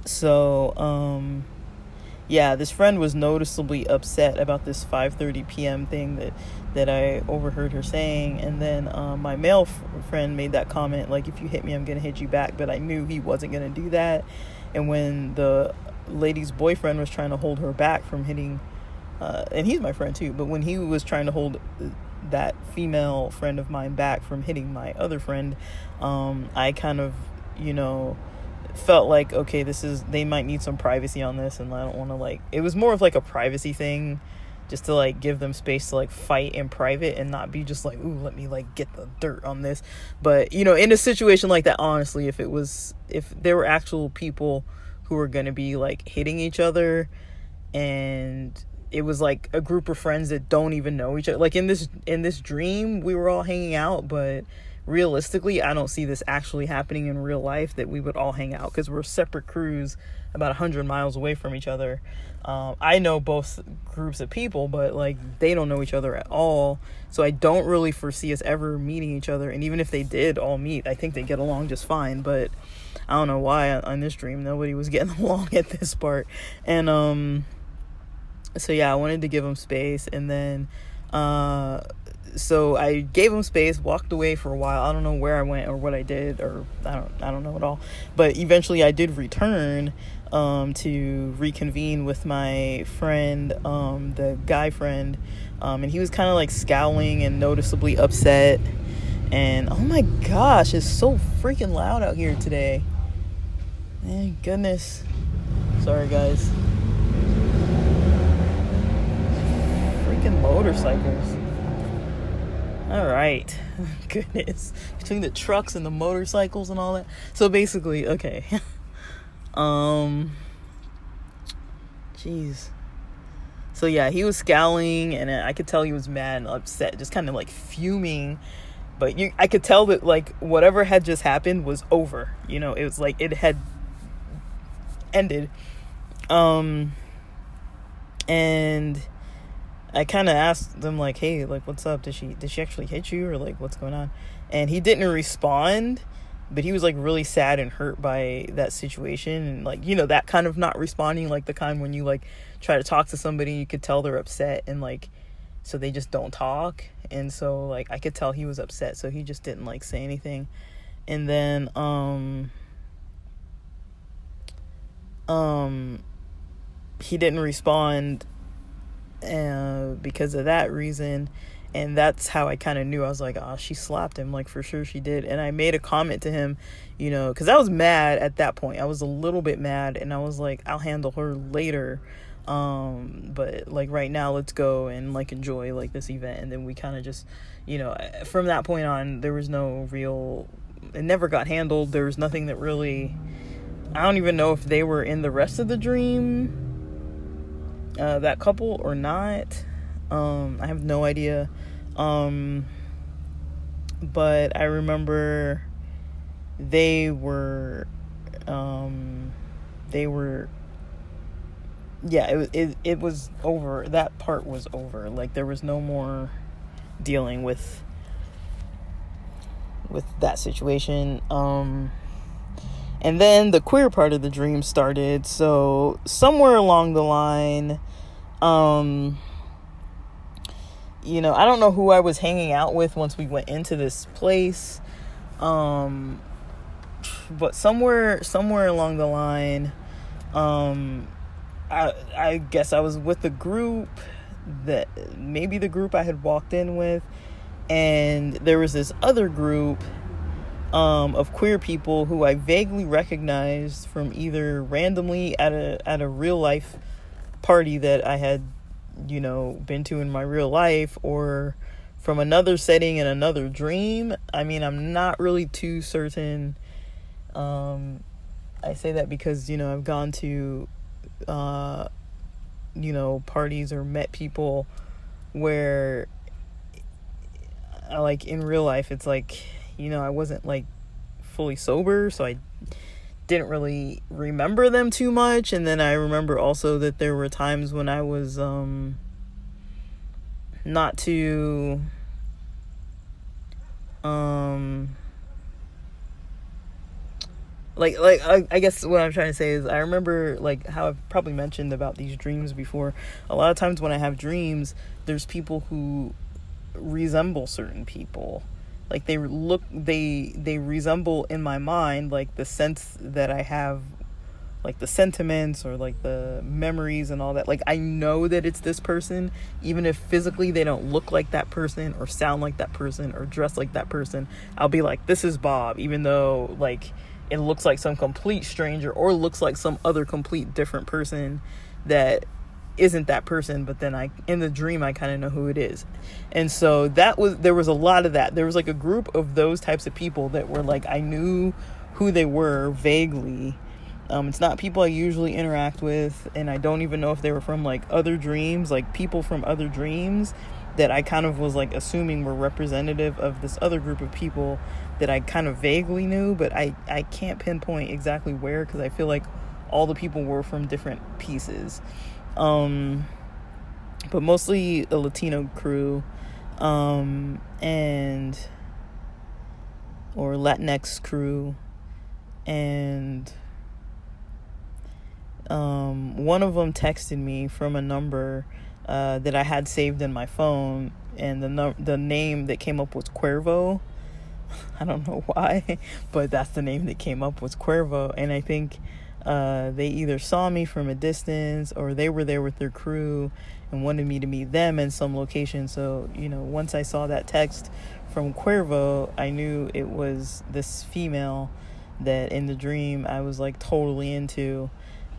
So, yeah, this friend was noticeably upset about this 5:30 p.m. thing that I overheard her saying. And then my male friend made that comment, like, if you hit me, I'm going to hit you back. But I knew he wasn't going to do that. And when the lady's boyfriend was trying to hold her back from hitting, and he's my friend too, but when he was trying to hold that female friend of mine back from hitting my other friend, I kind of, you know, felt like, okay, they might need some privacy on this, and I don't want to, like, it was more of like a privacy thing, just to like give them space to like fight in private and not be just like, ooh, let me like get the dirt on this. But, you know, in a situation like that, honestly, if there were actual people who were going to be like hitting each other, and it was like a group of friends that don't even know each other, like in this dream we were all hanging out, but realistically I don't see this actually happening in real life, that we would all hang out, because we're separate crews about 100 miles away from each other. I know both groups of people, but like they don't know each other at all, so I don't really foresee us ever meeting each other. And even if they did all meet, I think they get along just fine. But I don't know why on this dream nobody was getting along at this part. And so yeah, I wanted to give him space, and then so I gave him space, walked away for a while. I don't know where I went or what I did, or I don't know at all. But eventually I did return to reconvene with my friend, the guy friend, and he was kind of like scowling and noticeably upset. And oh my gosh, it's so freaking loud out here today. Thank goodness. Sorry guys. Freaking motorcycles. All right. Goodness. Between the trucks and the motorcycles and all that. So basically, okay. Jeez. So yeah, he was scowling, and I could tell he was mad and upset, just kind of like fuming. But I could tell that like whatever had just happened was over. You know, it was like it had ended. And I kind of asked them like, hey, like, what's up? Did she actually hit you, or like what's going on? And he didn't respond, but he was like really sad and hurt by that situation. And like, you know, that kind of not responding, like the kind when you like try to talk to somebody, you could tell they're upset, and like, so they just don't talk. And so like I could tell he was upset, so he just didn't like say anything. And then he didn't respond because of that reason. And that's how I kind of knew. I was like, oh, she slapped him, like for sure she did. And I made a comment to him, you know, because I was mad at that point. I was a little bit mad, and I was like, I'll handle her later, but like right now let's go and like enjoy like this event. And then we kind of just, you know, from that point on, there was no real, it never got handled. There was nothing that really, I don't even know if they were in the rest of the dream, that couple, or not. I have no idea. But I remember they were, yeah, it was over. That part was over. Like there was no more dealing with that situation. And then the queer part of the dream started. So somewhere along the line, you know, I don't know who I was hanging out with once we went into this place. But somewhere along the line, I guess I was with the group that maybe the group I had walked in with, and there was this other group of queer people who I vaguely recognized from either randomly at a real life party that I had, you know, been to in my real life, or from another setting in another dream. I mean, I'm not really too certain. I say that because, you know, I've gone to, you know, parties or met people where, like, in real life, it's like, you know, I wasn't like fully sober, so I didn't really remember them too much. And then I remember also that there were times when I was not too I guess what I'm trying to say is, I remember, like, how I've probably mentioned about these dreams before. A lot of times when I have dreams, there's people who resemble certain people. Like, they resemble in my mind, like, the sense that I have, like, the sentiments or, like, the memories and all that. Like, I know that it's this person, even if physically they don't look like that person or sound like that person or dress like that person. I'll be like, this is Bob, even though, like, it looks like some complete stranger or looks like some other complete different person that isn't that person. But then in the dream, I kind of know who it is. And so there was a lot of that. There was like a group of those types of people that were like, I knew who they were vaguely. It's not people I usually interact with, and I don't even know if they were from like other dreams, like people from other dreams that I kind of was like assuming were representative of this other group of people that I kind of vaguely knew, but I can't pinpoint exactly where, because I feel like all the people were from different pieces. But mostly a Latino crew, or Latinx crew, and one of them texted me from a number that I had saved in my phone, and the name that came up was Cuervo. I don't know why, but that's the name that came up, was Cuervo. And I think they either saw me from a distance, or they were there with their crew and wanted me to meet them in some location. So, once I saw that text from Cuervo, I knew it was this female that in the dream I was like totally into.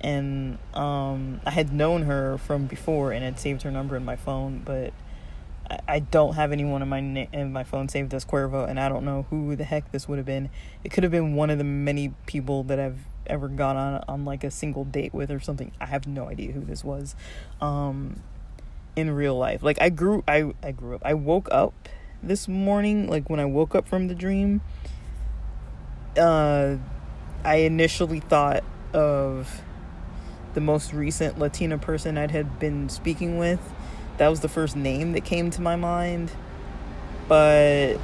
And I had known her from before and had saved her number in my phone, but I don't have anyone in my phone saved as Cuervo, and I don't know who the heck this would have been. It could have been one of the many people that I've ever gone on like a single date with or something. I have no idea who this was in real life. Like, I grew up. I woke up this morning, like when I woke up from the dream, I initially thought of the most recent Latina person I had been speaking with. That was the first name that came to my mind. But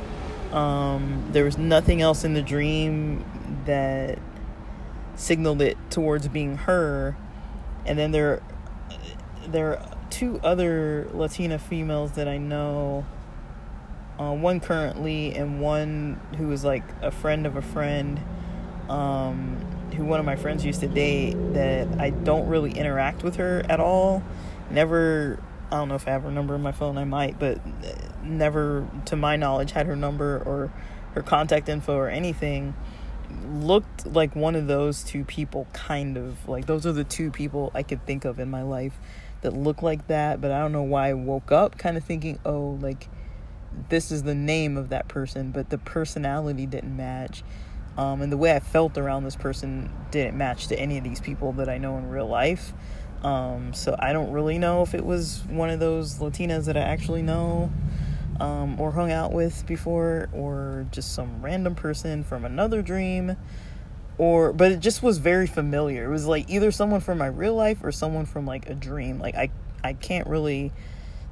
there was nothing else in the dream that signaled it towards being her. And then there are two other Latina females that I know. One currently, and one who is like a friend of a friend, who one of my friends used to date, that I don't really interact with her at all. Never, I don't know if I have her number in my phone, I might, but never, to my knowledge, had her number or her contact info or anything. Looked like one of those two people, kind of. Like, those are the two people I could think of in my life that look like that, but I don't know why I woke up kind of thinking, oh, like, this is the name of that person, but the personality didn't match. And the way I felt around this person didn't match to any of these people that I know in real life. So I don't really know if it was one of those Latinas that I actually know, or hung out with before, or just some random person from another dream, but it just was very familiar. It was like either someone from my real life or someone from like a dream. Like, I can't really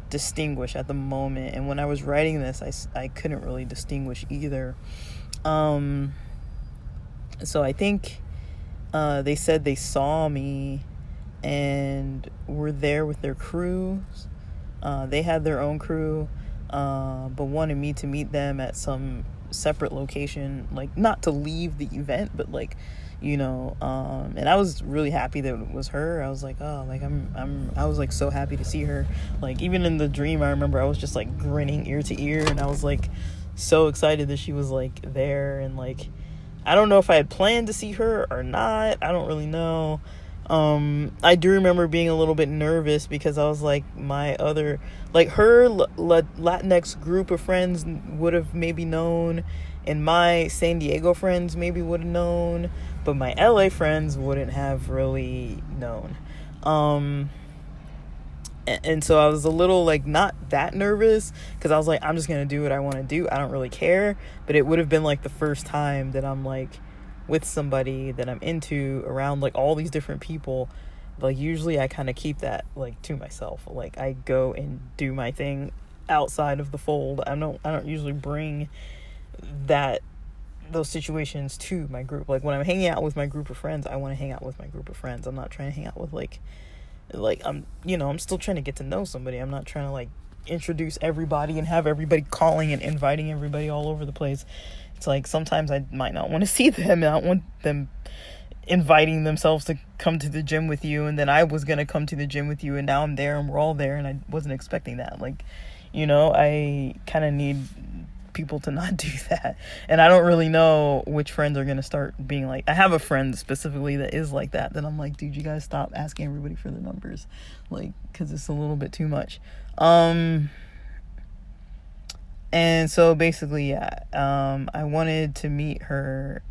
distinguish at the moment. And when I was writing this, I couldn't really distinguish either. So I think they said they saw me and were there with their crews. They had their own crew, but wanted me to meet them at some separate location, like not to leave the event, but like, and I was really happy that it was her. I was like, oh, like I was like so happy to see her. Like, even in the dream, I remember I was just like grinning ear to ear, and I was like so excited that she was like there. And like, I don't know if I had planned to see her or not. I don't really know. I do remember being a little bit nervous because I was like, my other, like her Latinx group of friends would have maybe known, and my San Diego friends maybe would have known, but my LA friends wouldn't have really known. And so I was a little like not that nervous, because I was like, I'm just gonna do what I want to do. I don't really care. But it would have been like the first time that I'm like with somebody that I'm into around like all these different people, like usually I kind of keep that like to myself. Like I go and do my thing outside of the fold. I don't usually bring those situations to my group. Like when I'm hanging out with my group of friends, I want to hang out with my group of friends. I'm not trying to hang out with like I'm still trying to get to know somebody. I'm not trying to like introduce everybody and have everybody calling and inviting everybody all over the place. It's like sometimes I might not want to see them. I don't want them inviting themselves to come to the gym with you, and then I was going to come to the gym with you, and now I'm there and we're all there, and I wasn't expecting that. Like, I kind of need people to not do that. And I don't really know which friends are going to start being like, I have a friend specifically that is like that I'm like, dude, you guys stop asking everybody for the numbers, like, because it's a little bit too much. And so basically, I wanted to meet her,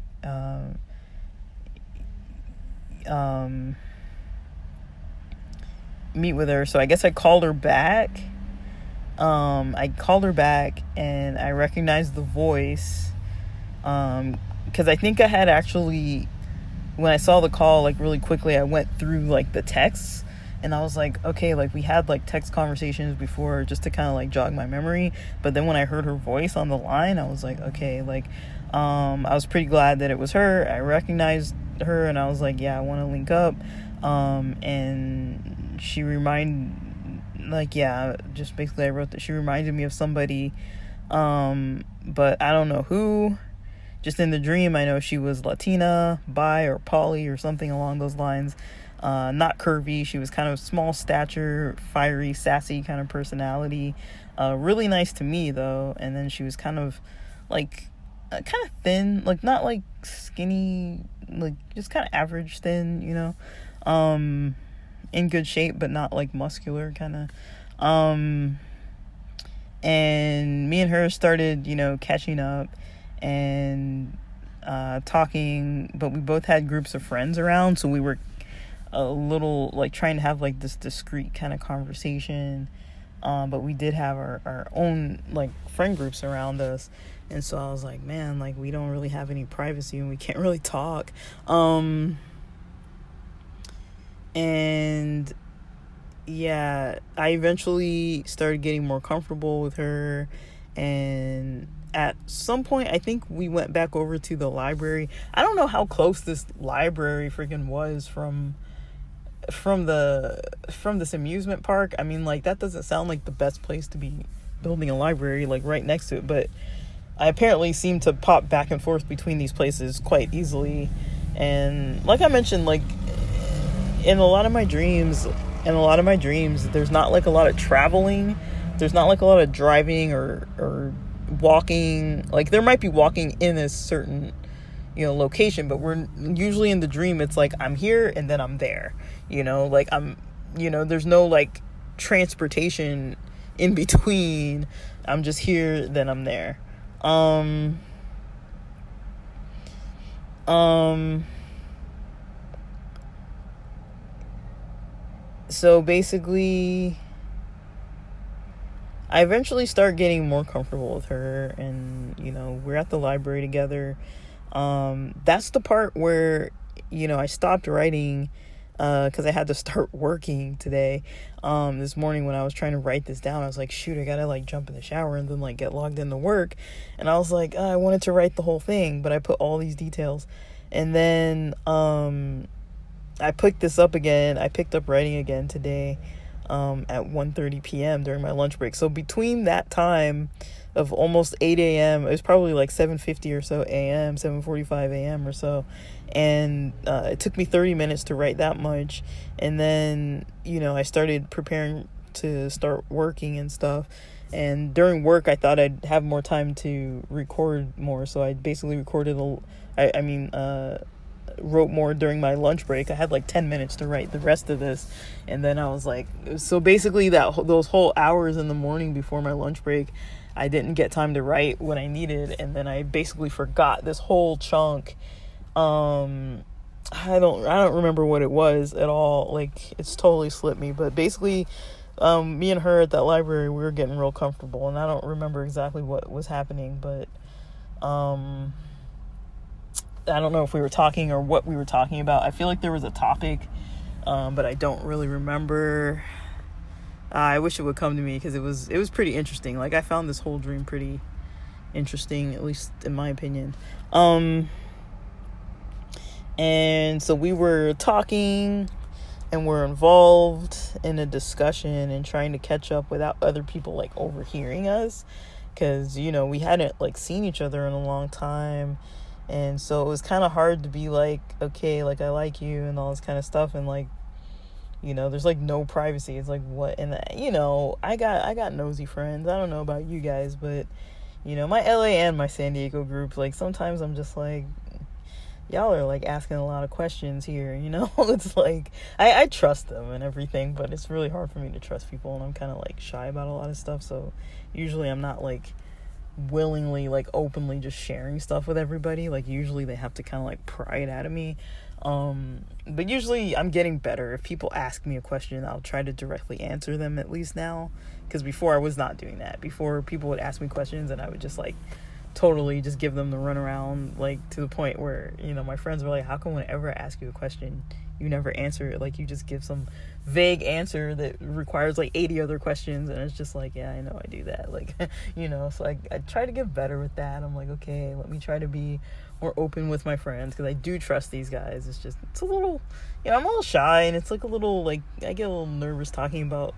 meet with her. So I guess I called her back. And I recognized the voice, because I think I had actually, when I saw the call, like really quickly, I went through like the texts, and I was like, okay, like we had like text conversations before just to kind of like jog my memory. But then when I heard her voice on the line, I was like, okay, like, I was pretty glad that it was her. I recognized her, and I was like, yeah, I want to link up. And she just basically I wrote that she reminded me of somebody, but I don't know who. Just in the dream, I know she was Latina, bi, or poly, or something along those lines. Not curvy. She was kind of small stature, fiery, sassy kind of personality. Really nice to me though. And then she was kind of like kind of thin, like not like skinny, like just kind of average thin, in good shape, but not like muscular kind of. And me and her started, catching up and talking, but we both had groups of friends around, so we were a little like trying to have like this discreet kind of conversation, but we did have our own like friend groups around us. And so I was like, man, like we don't really have any privacy and we can't really talk. And yeah, I eventually started getting more comfortable with her, and at some point I think we went back over to the library. I don't know how close this library freaking was from this amusement park. I mean, like, that doesn't sound like the best place to be building a library, like right next to it, but I apparently seem to pop back and forth between these places quite easily. And like I mentioned, like in a lot of my dreams, there's not like a lot of traveling. There's not like a lot of driving or walking. Like there might be walking in a certain, location, but we're usually in the dream. It's like I'm here and then I'm there, like there's no like transportation in between. I'm just here, then I'm there. So basically, I eventually start getting more comfortable with her, and, we're at the library together. That's the part where, I stopped writing, because I had to start working today. This morning when I was trying to write this down, I was like, shoot, I gotta like jump in the shower and then like get logged into work. And I was like, I wanted to write the whole thing, but I put all these details. And then, I picked this up again. I picked up writing again today, at 1:30 p.m. during my lunch break. So between that time of almost 8 a.m., it was probably like 7:50 or so a.m., 7:45 a.m. or so. And it took me 30 minutes to write that much. And then, I started preparing to start working and stuff. And during work, I thought I'd have more time to record more. So I basically recorded wrote more during my lunch break. I had like 10 minutes to write the rest of this. And then I was like, so basically those whole hours in the morning before my lunch break, I didn't get time to write what I needed. And then I basically forgot this whole chunk. I don't remember what it was at all. Like, it's totally slipped me, but basically, me and her at that library, we were getting real comfortable, and I don't remember exactly what was happening, but, I don't know if we were talking or what we were talking about. I feel like there was a topic, but I don't really remember. I wish it would come to me, because it was pretty interesting. Like, I found this whole dream pretty interesting, at least in my opinion. And so we were talking, and we're involved in a discussion and trying to catch up without other people like overhearing us, because we hadn't like seen each other in a long time. And so it was kind of hard to be like, okay, like, I like you and all this kind of stuff, and like, there's like no privacy. It's like, what? And I got nosy friends. I don't know about you guys, but my LA and my San Diego group, like, sometimes I'm just like, y'all are like asking a lot of questions here. It's like, I trust them and everything, but it's really hard for me to trust people, and I'm kind of like shy about a lot of stuff. So usually I'm not like willingly, like, openly just sharing stuff with everybody. Like, usually they have to kind of like pry it out of me. But usually I'm getting better. If people ask me a question, I'll try to directly answer them, at least now, because before I was not doing that. Before, people would ask me questions and I would just like totally just give them the runaround, like, to the point where my friends were like, how come whenever I ask you a question you never answer it? Like, you just give some vague answer that requires like 80 other questions. And it's just like, yeah, I know I do that, like, so I try to get better with that. I'm like, okay, let me try to be more open with my friends, because I do trust these guys. It's a little, I'm a little shy, and it's like a little, like, I get a little nervous talking about,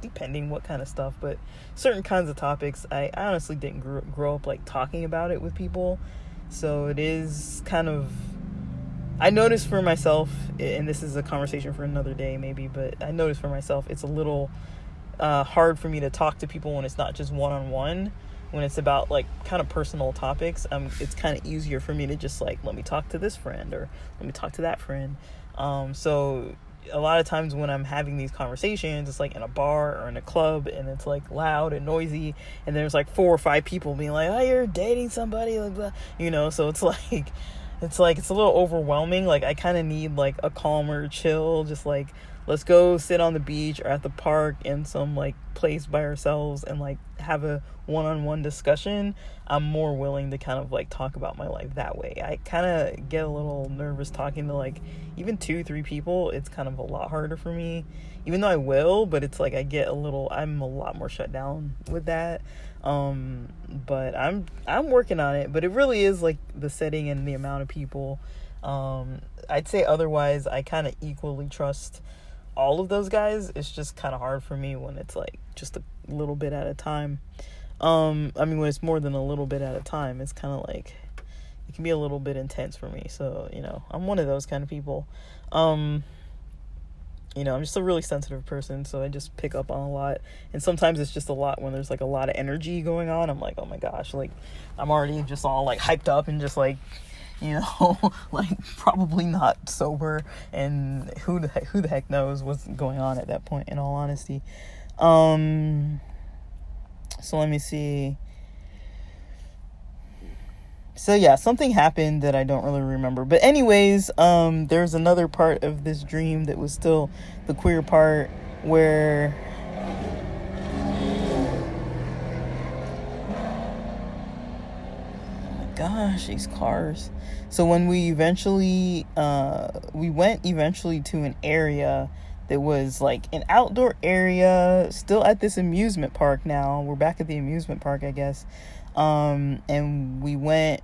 depending what kind of stuff, but certain kinds of topics, I honestly didn't grow up like talking about it with people. So it is kind of, I noticed for myself, and this is a conversation for another day maybe, but I noticed for myself it's a little hard for me to talk to people when it's not just one-on-one. When it's about like kind of personal topics, it's kind of easier for me to just like, let me talk to this friend, or let me talk to that friend. So a lot of times when I'm having these conversations, it's like in a bar or in a club, and it's like loud and noisy, and there's like 4 or 5 people being like, oh, you're dating somebody, like, blah. So it's a little overwhelming. Like, I kind of need like a calmer, chill, just like, let's go sit on the beach or at the park in some like place by ourselves and like have a one-on-one discussion. I'm more willing to kind of like talk about my life that way. I kind of get a little nervous talking to like even 2-3 people. It's kind of a lot harder for me, even though I will, but it's like I'm a lot more shut down with that. But I'm working on it, but it really is like the setting and the amount of people. I'd say otherwise I kind of equally trust all of those guys. It's just kind of hard for me when it's like just a little bit at a time. When it's more than a little bit at a time, it's kind of like, it can be a little bit intense for me. So, I'm one of those kind of people. I'm just a really sensitive person, so I just pick up on a lot. And sometimes it's just a lot when there's like a lot of energy going on. I'm like, oh my gosh, like, I'm already just all like hyped up and just like, like probably not sober, and who the heck knows what's going on at that point, in all honesty. So let me see. So yeah, something happened that I don't really remember. But anyways, there's another part of this dream that was still the queer part, where gosh, these cars. So when we went eventually to an area that was like an outdoor area, still at this amusement park. Now we're back at the amusement park, I guess. And we went,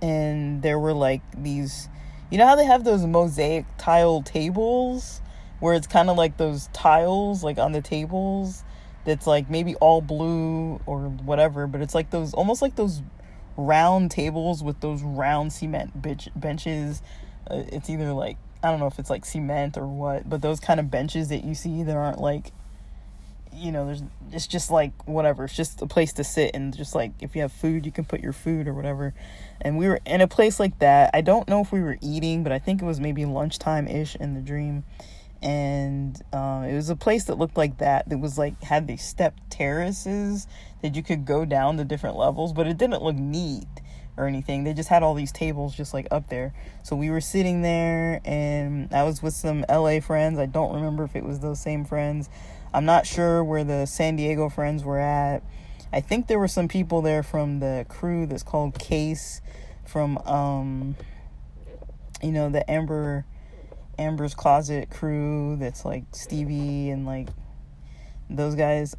and there were like these, how they have those mosaic tile tables, where it's kind of like those tiles like on the tables that's like maybe all blue or whatever, but it's like those, almost like those round tables with those round cement benches. It's either like, I don't know if it's like cement or what, but those kind of benches that you see, there aren't like, it's just like whatever, it's just a place to sit, and just like if you have food you can put your food or whatever. And we were in a place like that. I don't know if we were eating, but I think it was maybe lunchtime ish in the dream. And it was a place that looked like that was like, had these step terraces that you could go down the different levels, but it didn't look neat or anything. They just had all these tables just like up there. So we were sitting there, and I was with some LA friends. I don't remember if it was those same friends. I'm not sure where the San Diego friends were at. I think there were some people there from the crew that's called Case from the Amber's Closet crew, that's like Stevie and like those guys.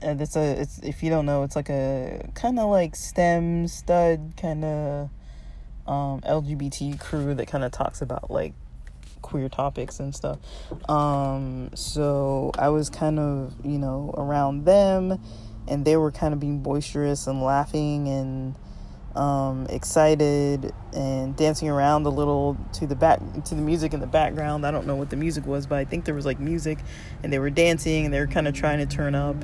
It's, if you don't know, it's like a kind of like STEM stud kind of LGBT crew that kind of talks about like queer topics and stuff. So I was kind of, around them, and they were kind of being boisterous and laughing and excited and dancing around a little to the music in the background. I don't know what the music was, but I think there was like music, and they were dancing and they were kind of trying to turn up.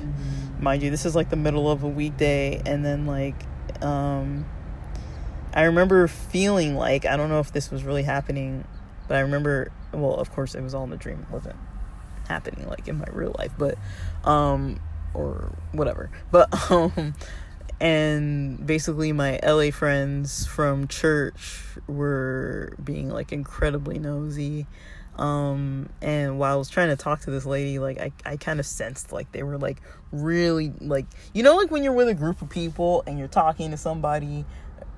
Mind you, this is like the middle of a weekday, and then like I remember feeling like, I don't know if this was really happening, but I remember, well, of course it was all in the dream. It wasn't happening like in my real life, but or whatever, but and basically my LA friends from church were being like incredibly nosy, and while I was trying to talk to this lady, like I kind of sensed like they were like really like, like when you're with a group of people and you're talking to somebody,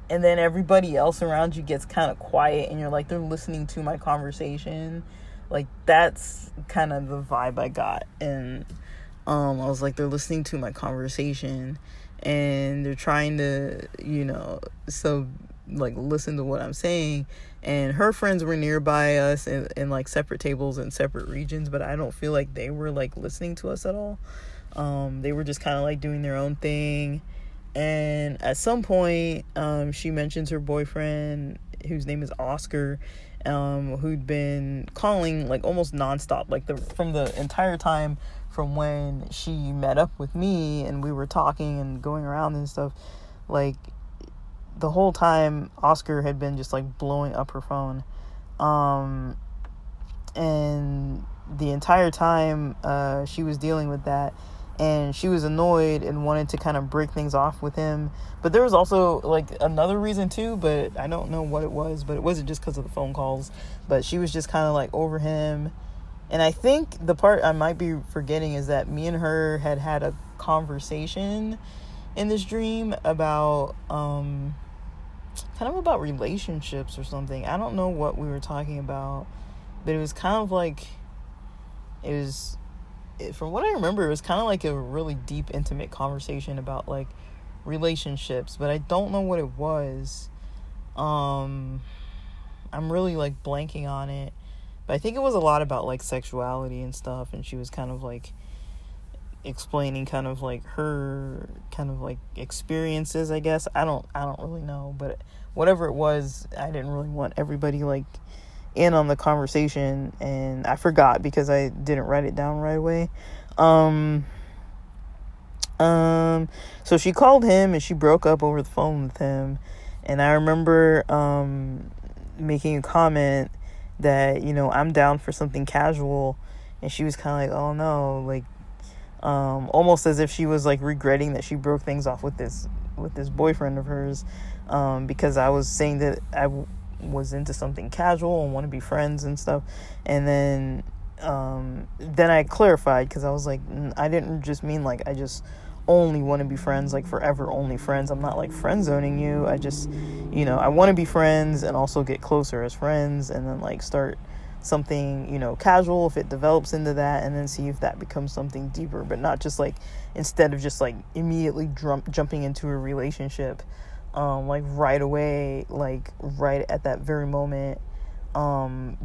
and then everybody else around you gets kind of quiet, and you're like, they're listening to my conversation. Like, that's kind of the vibe I got. And I was like, they're listening to my conversation, and they're trying to, listen to what I'm saying. And her friends were nearby us in like separate tables and separate regions, but I don't feel like they were like listening to us at all. They were just kind of like doing their own thing. And at some point, she mentions her boyfriend, whose name is Oscar, who'd been calling like almost nonstop, like from the entire time from when she met up with me and we were talking and going around and stuff. Like, the whole time Oscar had been just like blowing up her phone, and the entire time she was dealing with that. And she was annoyed and wanted to kind of break things off with him. But there was also, like, another reason, too. But I don't know what it was. But it wasn't just because of the phone calls. But she was just kind of, like, over him. And I think the part I might be forgetting is that me and her had a conversation in this dream about, kind of about relationships or something. I don't know what we were talking about. But it was kind of like, from what I remember, it was kind of like a really deep, intimate conversation about like relationships, but I don't know what it was. I'm really like blanking on it, but I think it was a lot about like sexuality and stuff, and she was kind of like explaining kind of like her kind of like experiences, I guess. I don't really know, but whatever it was, I didn't really want everybody like in on the conversation, and I forgot because I didn't write it down right away. So she called him and she broke up over the phone with him, and I remember making a comment that, I'm down for something casual, and she was kind of like, oh no, like almost as if she was like regretting that she broke things off with this boyfriend of hers, because I was saying that I was into something casual and want to be friends and stuff. And then I clarified, because I was like, I didn't just mean like I just only want to be friends, like forever only friends. I'm not like friend zoning you. I just, I want to be friends and also get closer as friends, and then like start something, casual if it develops into that, and then see if that becomes something deeper, but not just like, instead of just like immediately jumping into a relationship, like right away, like right at that very moment,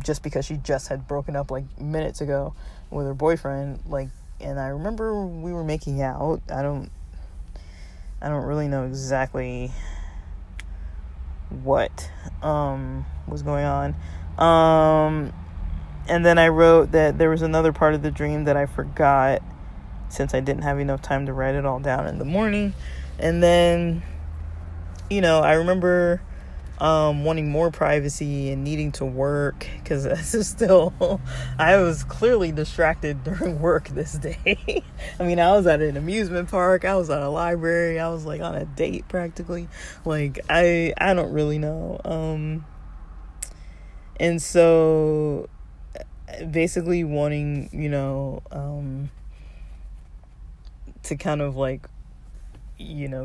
just because she just had broken up like minutes ago with her boyfriend. Like, and I remember we were making out. I don't really know exactly what was going on. And then I wrote that there was another part of the dream that I forgot, since I didn't have enough time to write it all down in the morning. And then, I remember wanting more privacy and needing to work, because this is still, I was clearly distracted during work this day. I mean, I was at an amusement park, I was at a library, I was like on a date practically. Like, I don't really know. And so basically wanting, to kind of like,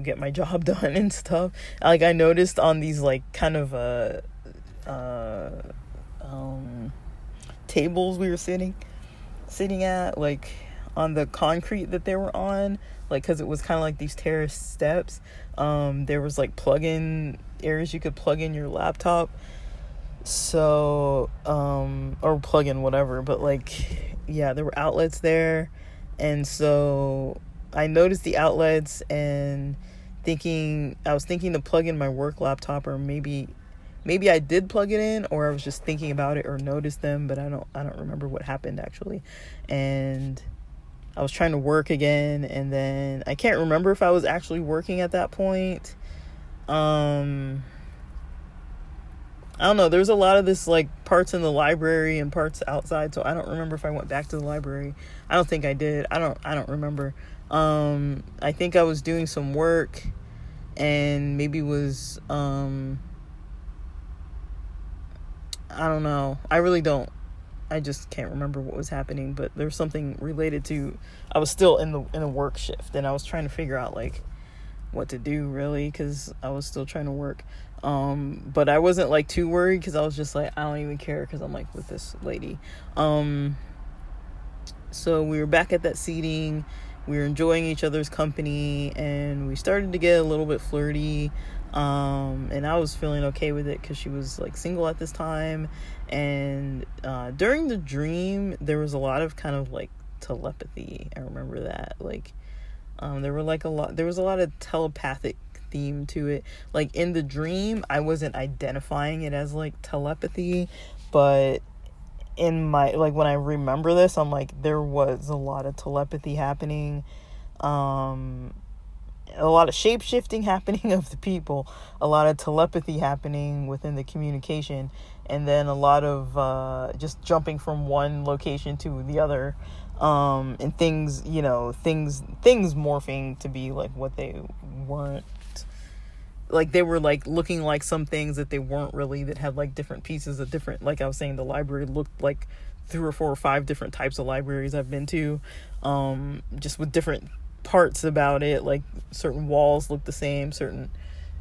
get my job done and stuff. Like, I noticed on these, like, kind of tables we were sitting at, like, on the concrete that they were on, like, because it was kind of like these terraced steps. There was, like, plug-in areas you could plug in your laptop, so or plug in whatever, but, like, yeah, there were outlets there. And so I noticed the outlets and I was thinking to plug in my work laptop, or maybe I did plug it in, or I was just thinking about it or noticed them, but I don't remember what happened actually. And I was trying to work again, and then I can't remember if I was actually working at that point. I don't know. There's a lot of this, like, parts in the library and parts outside, so I don't remember if I went back to the library. I don't think I did. I don't remember. I think I was doing some work, and maybe was I don't know. I really don't. I just can't remember what was happening, but there's something related to, I was still in the work shift, and I was trying to figure out, like, what to do, really, because I was still trying to work. But I wasn't, like, too worried, because I was just like, I don't even care, because I'm, like, with this lady. So we were back at that seating. We were enjoying each other's company, and we started to get a little bit flirty. And I was feeling okay with it, because she was, like, single at this time. And during the dream, there was a lot of kind of, like, telepathy. I remember that. Like, there was a lot of telepathic theme to it. Like, in the dream, I wasn't identifying it as, like, telepathy, but in my, like, when I remember this, I'm like, there was a lot of telepathy happening, a lot of shape-shifting happening of the people, a lot of telepathy happening within the communication, and then a lot of just jumping from one location to the other, and things morphing to be, like, what they weren't. Like, they were, like, looking like some things that they weren't really, that had, like, different pieces of different, like I was saying, the library looked like 3 or 4 or 5 different types of libraries I've been to, just with different parts about it. Like, certain walls looked the same, certain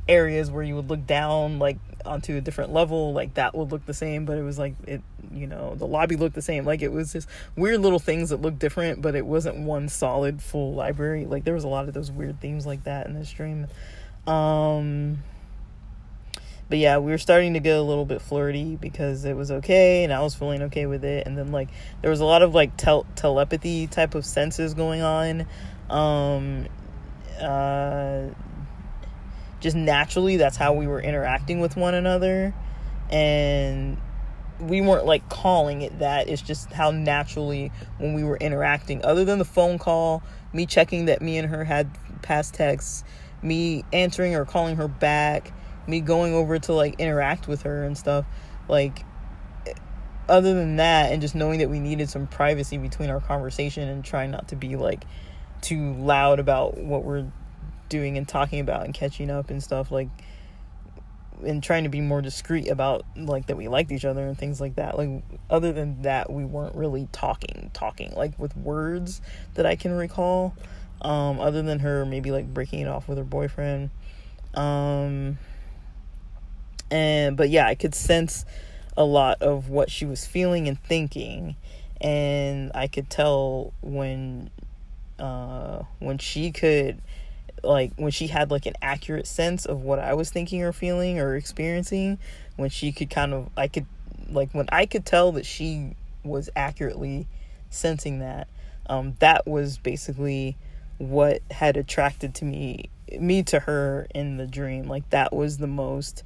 areas where you would look down, like, onto a different level, like, that would look the same, but it was like, it, the lobby looked the same. Like, it was just weird little things that looked different, but it wasn't one solid full library. Like, there was a lot of those weird themes like that in this dream. But yeah, we were starting to get a little bit flirty, because it was okay, and I was feeling okay with it. And then, like, there was a lot of, like, telepathy type of senses going on. Just naturally, that's how we were interacting with one another, and we weren't, like, calling it that. It's just how naturally, when we were interacting, other than the phone call, me checking that me and her had past texts, me answering or calling her back, me going over to, like, interact with her and stuff, like, other than that, and just knowing that we needed some privacy between our conversation, and trying not to be, like, too loud about what we're doing and talking about and catching up and stuff, like, and trying to be more discreet about, like, that we liked each other and things like that. Like, other than that, we weren't really talking like, with words that I can recall, other than her maybe, like, breaking it off with her boyfriend. But yeah, I could sense a lot of what she was feeling and thinking, and I could tell when she could, like, when she had, like, an accurate sense of what I was thinking or feeling or experiencing, when she could kind of, when I could tell that she was accurately sensing that, that was basically what had attracted to me to her in the dream. Like, that was the most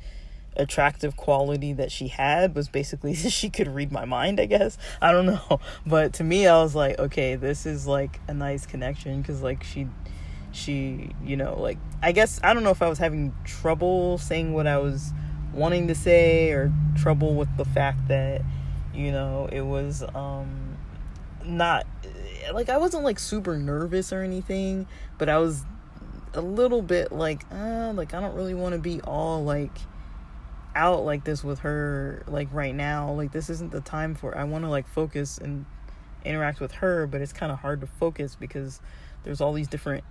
attractive quality that she had, was basically she could read my mind, I guess. I don't know, but to me, I was like, okay, this is, like, a nice connection, because, like, she like, I guess, I don't know if I was having trouble saying what I was wanting to say, or trouble with the fact that, it was not, like, I wasn't, like, super nervous or anything, but I was a little bit like, I don't really want to be all, like, out like this with her, like, right now. Like, this isn't the time for, I want to, like, focus and interact with her, but it's kind of hard to focus, because there's all these different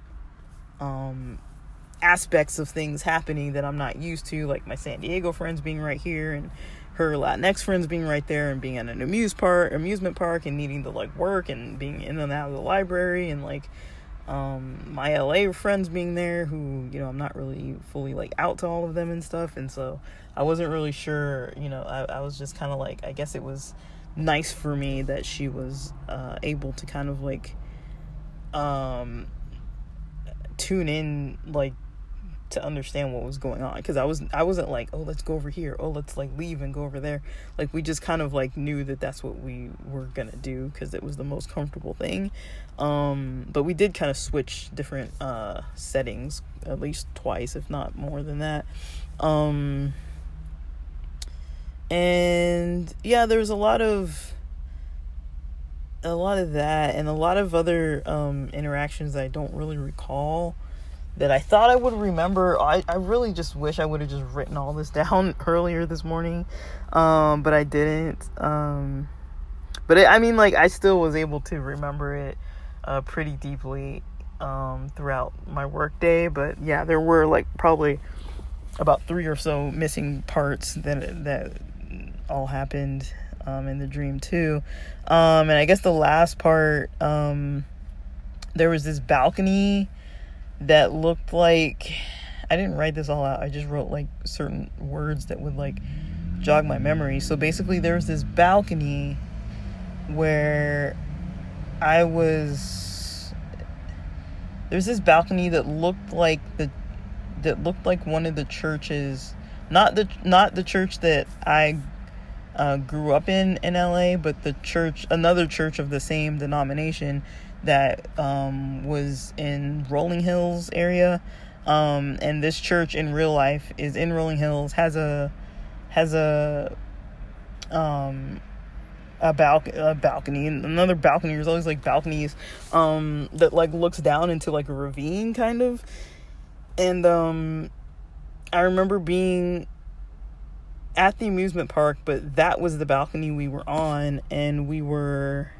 aspects of things happening that I'm not used to, like my San Diego friends being right here and her Latinx friends being right there, and being at an amusement park and needing to like work and being in and out of the library, and like my LA friends being there who, you know, I'm not really fully like out to all of them and stuff. And so I wasn't really sure, you know, I was just kind of like, I guess it was nice for me that she was able to kind of like tune in, like, to understand what was going on, because I wasn't like, oh, let's go over here, oh, let's like leave and go over there. Like, we just kind of like knew that that's what we were gonna do because it was the most comfortable thing. But we did kind of switch different settings at least twice, if not more than that. And yeah, there was a lot of that and a lot of other interactions that I don't really recall, that I thought I would remember. I really just wish I would have just written all this down earlier this morning, but I didn't. But I mean, like, I still was able to remember it pretty deeply throughout my work day. But yeah, there were like probably about 3 or so missing parts that all happened in the dream too. And I guess the last part, there was this balcony that looked like, I didn't write this all out, I just wrote like certain words that would like jog my memory. So basically there was this balcony where there's this balcony that looked like one of the churches, not the church that I grew up in LA, but another church of the same denomination that was in Rolling Hills area. And this church in real life is in Rolling Hills, has a balcony, and another balcony. There's always like balconies that like looks down into like a ravine kind of. And I remember being at the amusement park, but that was the balcony we were on, and we were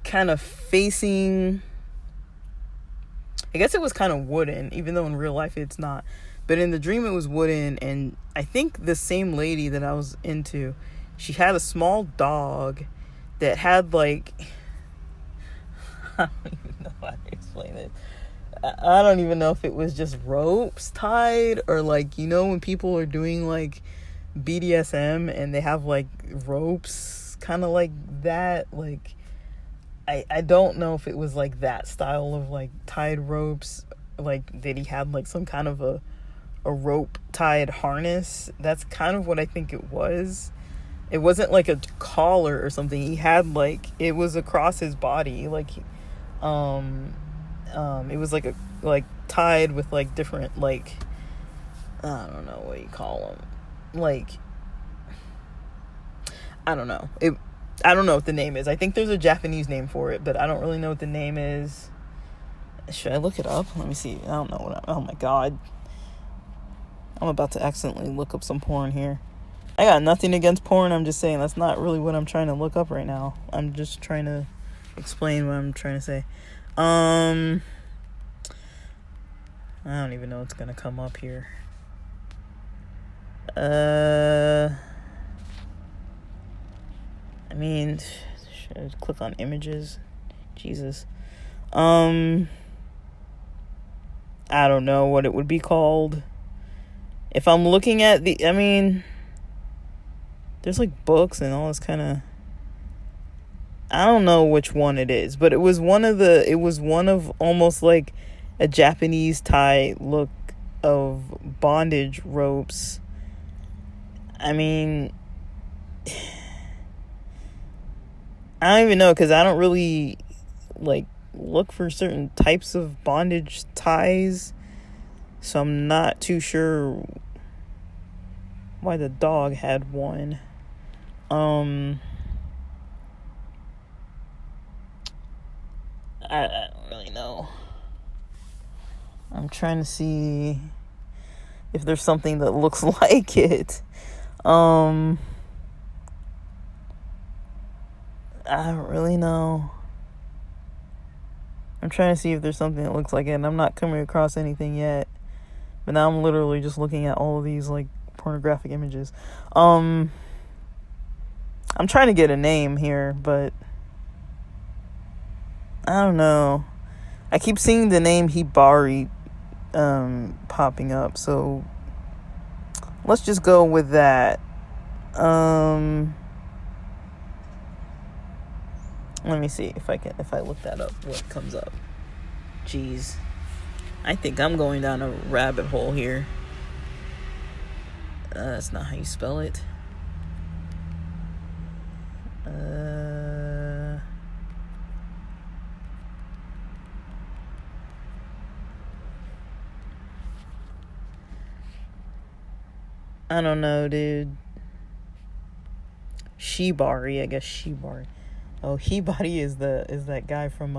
kind of facing, I guess it was kind of wooden, even though in real life it's not, but in the dream it was wooden. And I think the same lady that I was into, she had a small dog that had like, I don't even know how to explain it. I don't even know if it was just ropes tied, or like, you know, when people are doing like BDSM and they have like ropes kind of like that, like I don't know if it was like that style of like tied ropes, like that he had like some kind of a rope tied harness. That's kind of what I think it was. It wasn't like a collar or something. He had like, it was across his body, like it was like tied with like different, like, I don't know what you call them, like, I don't know what the name is. I think there's a Japanese name for it, but I don't really know what the name is. Should I look it up? Let me see. I don't know oh my god, I'm about to accidentally look up some porn here. I got nothing against porn, I'm just saying that's not really what I'm trying to look up right now. I'm just trying to explain what I'm trying to say. I don't even know what's gonna come up here. I mean, should I click on images? Jesus. I don't know what it would be called. If I'm looking at I mean, there's like books and all this kind of, I don't know which one it is, but it was one of almost like a Japanese tie look of bondage ropes. I mean, I don't even know, because I don't really like look for certain types of bondage ties, so I'm not too sure why the dog had one. I don't really know. I'm trying to see if there's something that looks like it. I don't really know. I'm trying to see if there's something that looks like it, and I'm not coming across anything yet. But now I'm literally just looking at all of these, like, pornographic images. I'm trying to get a name here, but I don't know. I keep seeing the name Hibari popping up, so let's just go with that. Let me see if I look that up, what comes up. Jeez. I think I'm going down a rabbit hole here. That's not how you spell it. I don't know, dude. Shibari, I guess Shibari. Oh, Hibari is that guy from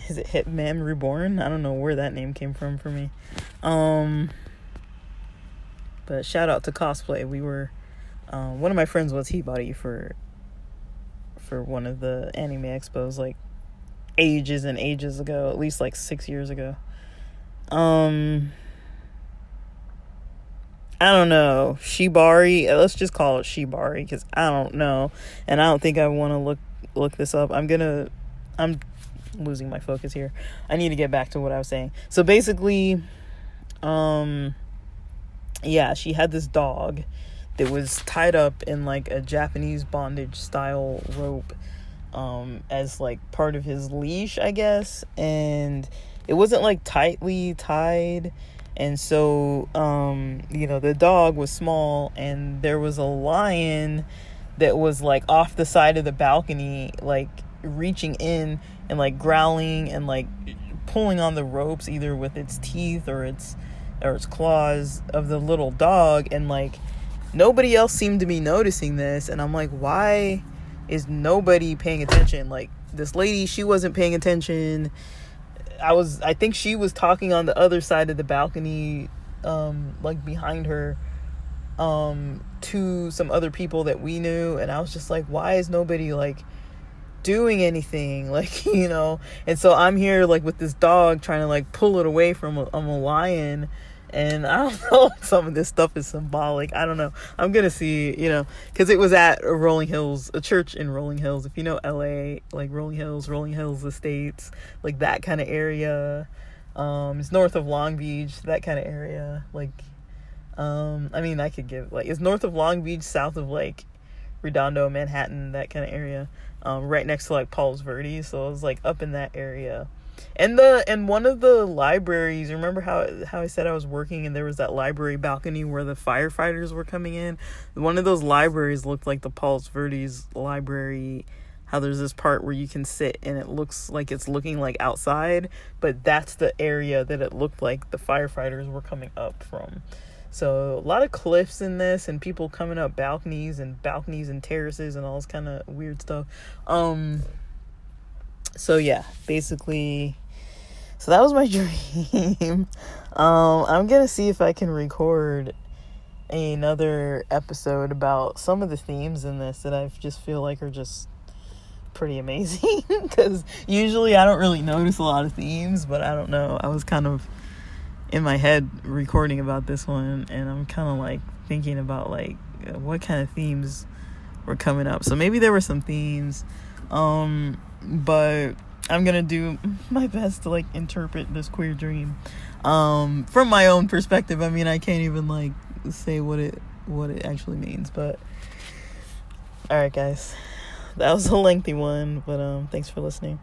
is it Hitman Reborn? I don't know where that name came from for me. But shout out to cosplay. We were one of my friends was Hibari for one of the anime expos, like ages and ages ago, at least like 6 years ago. I don't know. Shibari. Let's just call it Shibari because I don't know. And I don't think I want to look this up. I'm losing my focus here. I need to get back to what I was saying. So basically, yeah, she had this dog that was tied up in like a Japanese bondage style rope, as like part of his leash, I guess. And it wasn't like tightly tied. And so, the dog was small, and there was a lion that was like off the side of the balcony, like reaching in and like growling and like pulling on the ropes, either with its teeth or its claws of the little dog. And like nobody else seemed to be noticing this. And I'm like, why is nobody paying attention? Like this lady, she wasn't paying attention. I think she was talking on the other side of the balcony, like behind her, to some other people that we knew. And I was just like, why is nobody like doing anything? Like, and so I'm here like with this dog trying to like pull it away from a lion. And I don't know if some of this stuff is symbolic. I don't know. I'm going to see, because it was at a church in Rolling Hills. If you know LA, like Rolling Hills Estates, like that kind of area. It's north of Long Beach, that kind of area. Like, I could give, like, it's north of Long Beach, south of like Redondo, Manhattan, that kind of area. Right next to like Palos Verdes. So it was like up in that area. And one of the libraries, remember how I said I was working and there was that library balcony where the firefighters were coming in? One of those libraries looked like the Palos Verdes library, how there's this part where you can sit and it looks like it's looking like outside, but that's the area that it looked like the firefighters were coming up from. So a lot of cliffs in this and people coming up balconies and terraces and all this kind of weird stuff. So yeah, basically, so that was my dream. I'm gonna see if I can record another episode about some of the themes in this that I just feel like are just pretty amazing. Because usually I don't really notice a lot of themes, but I don't know. I was kind of in my head recording about this one, and I'm kind of like thinking about like what kind of themes were coming up. So maybe there were some themes. But I'm gonna do my best to like interpret this queer dream from my own perspective. I mean, I can't even like say what it actually means, but all right, guys, that was a lengthy one, but thanks for listening.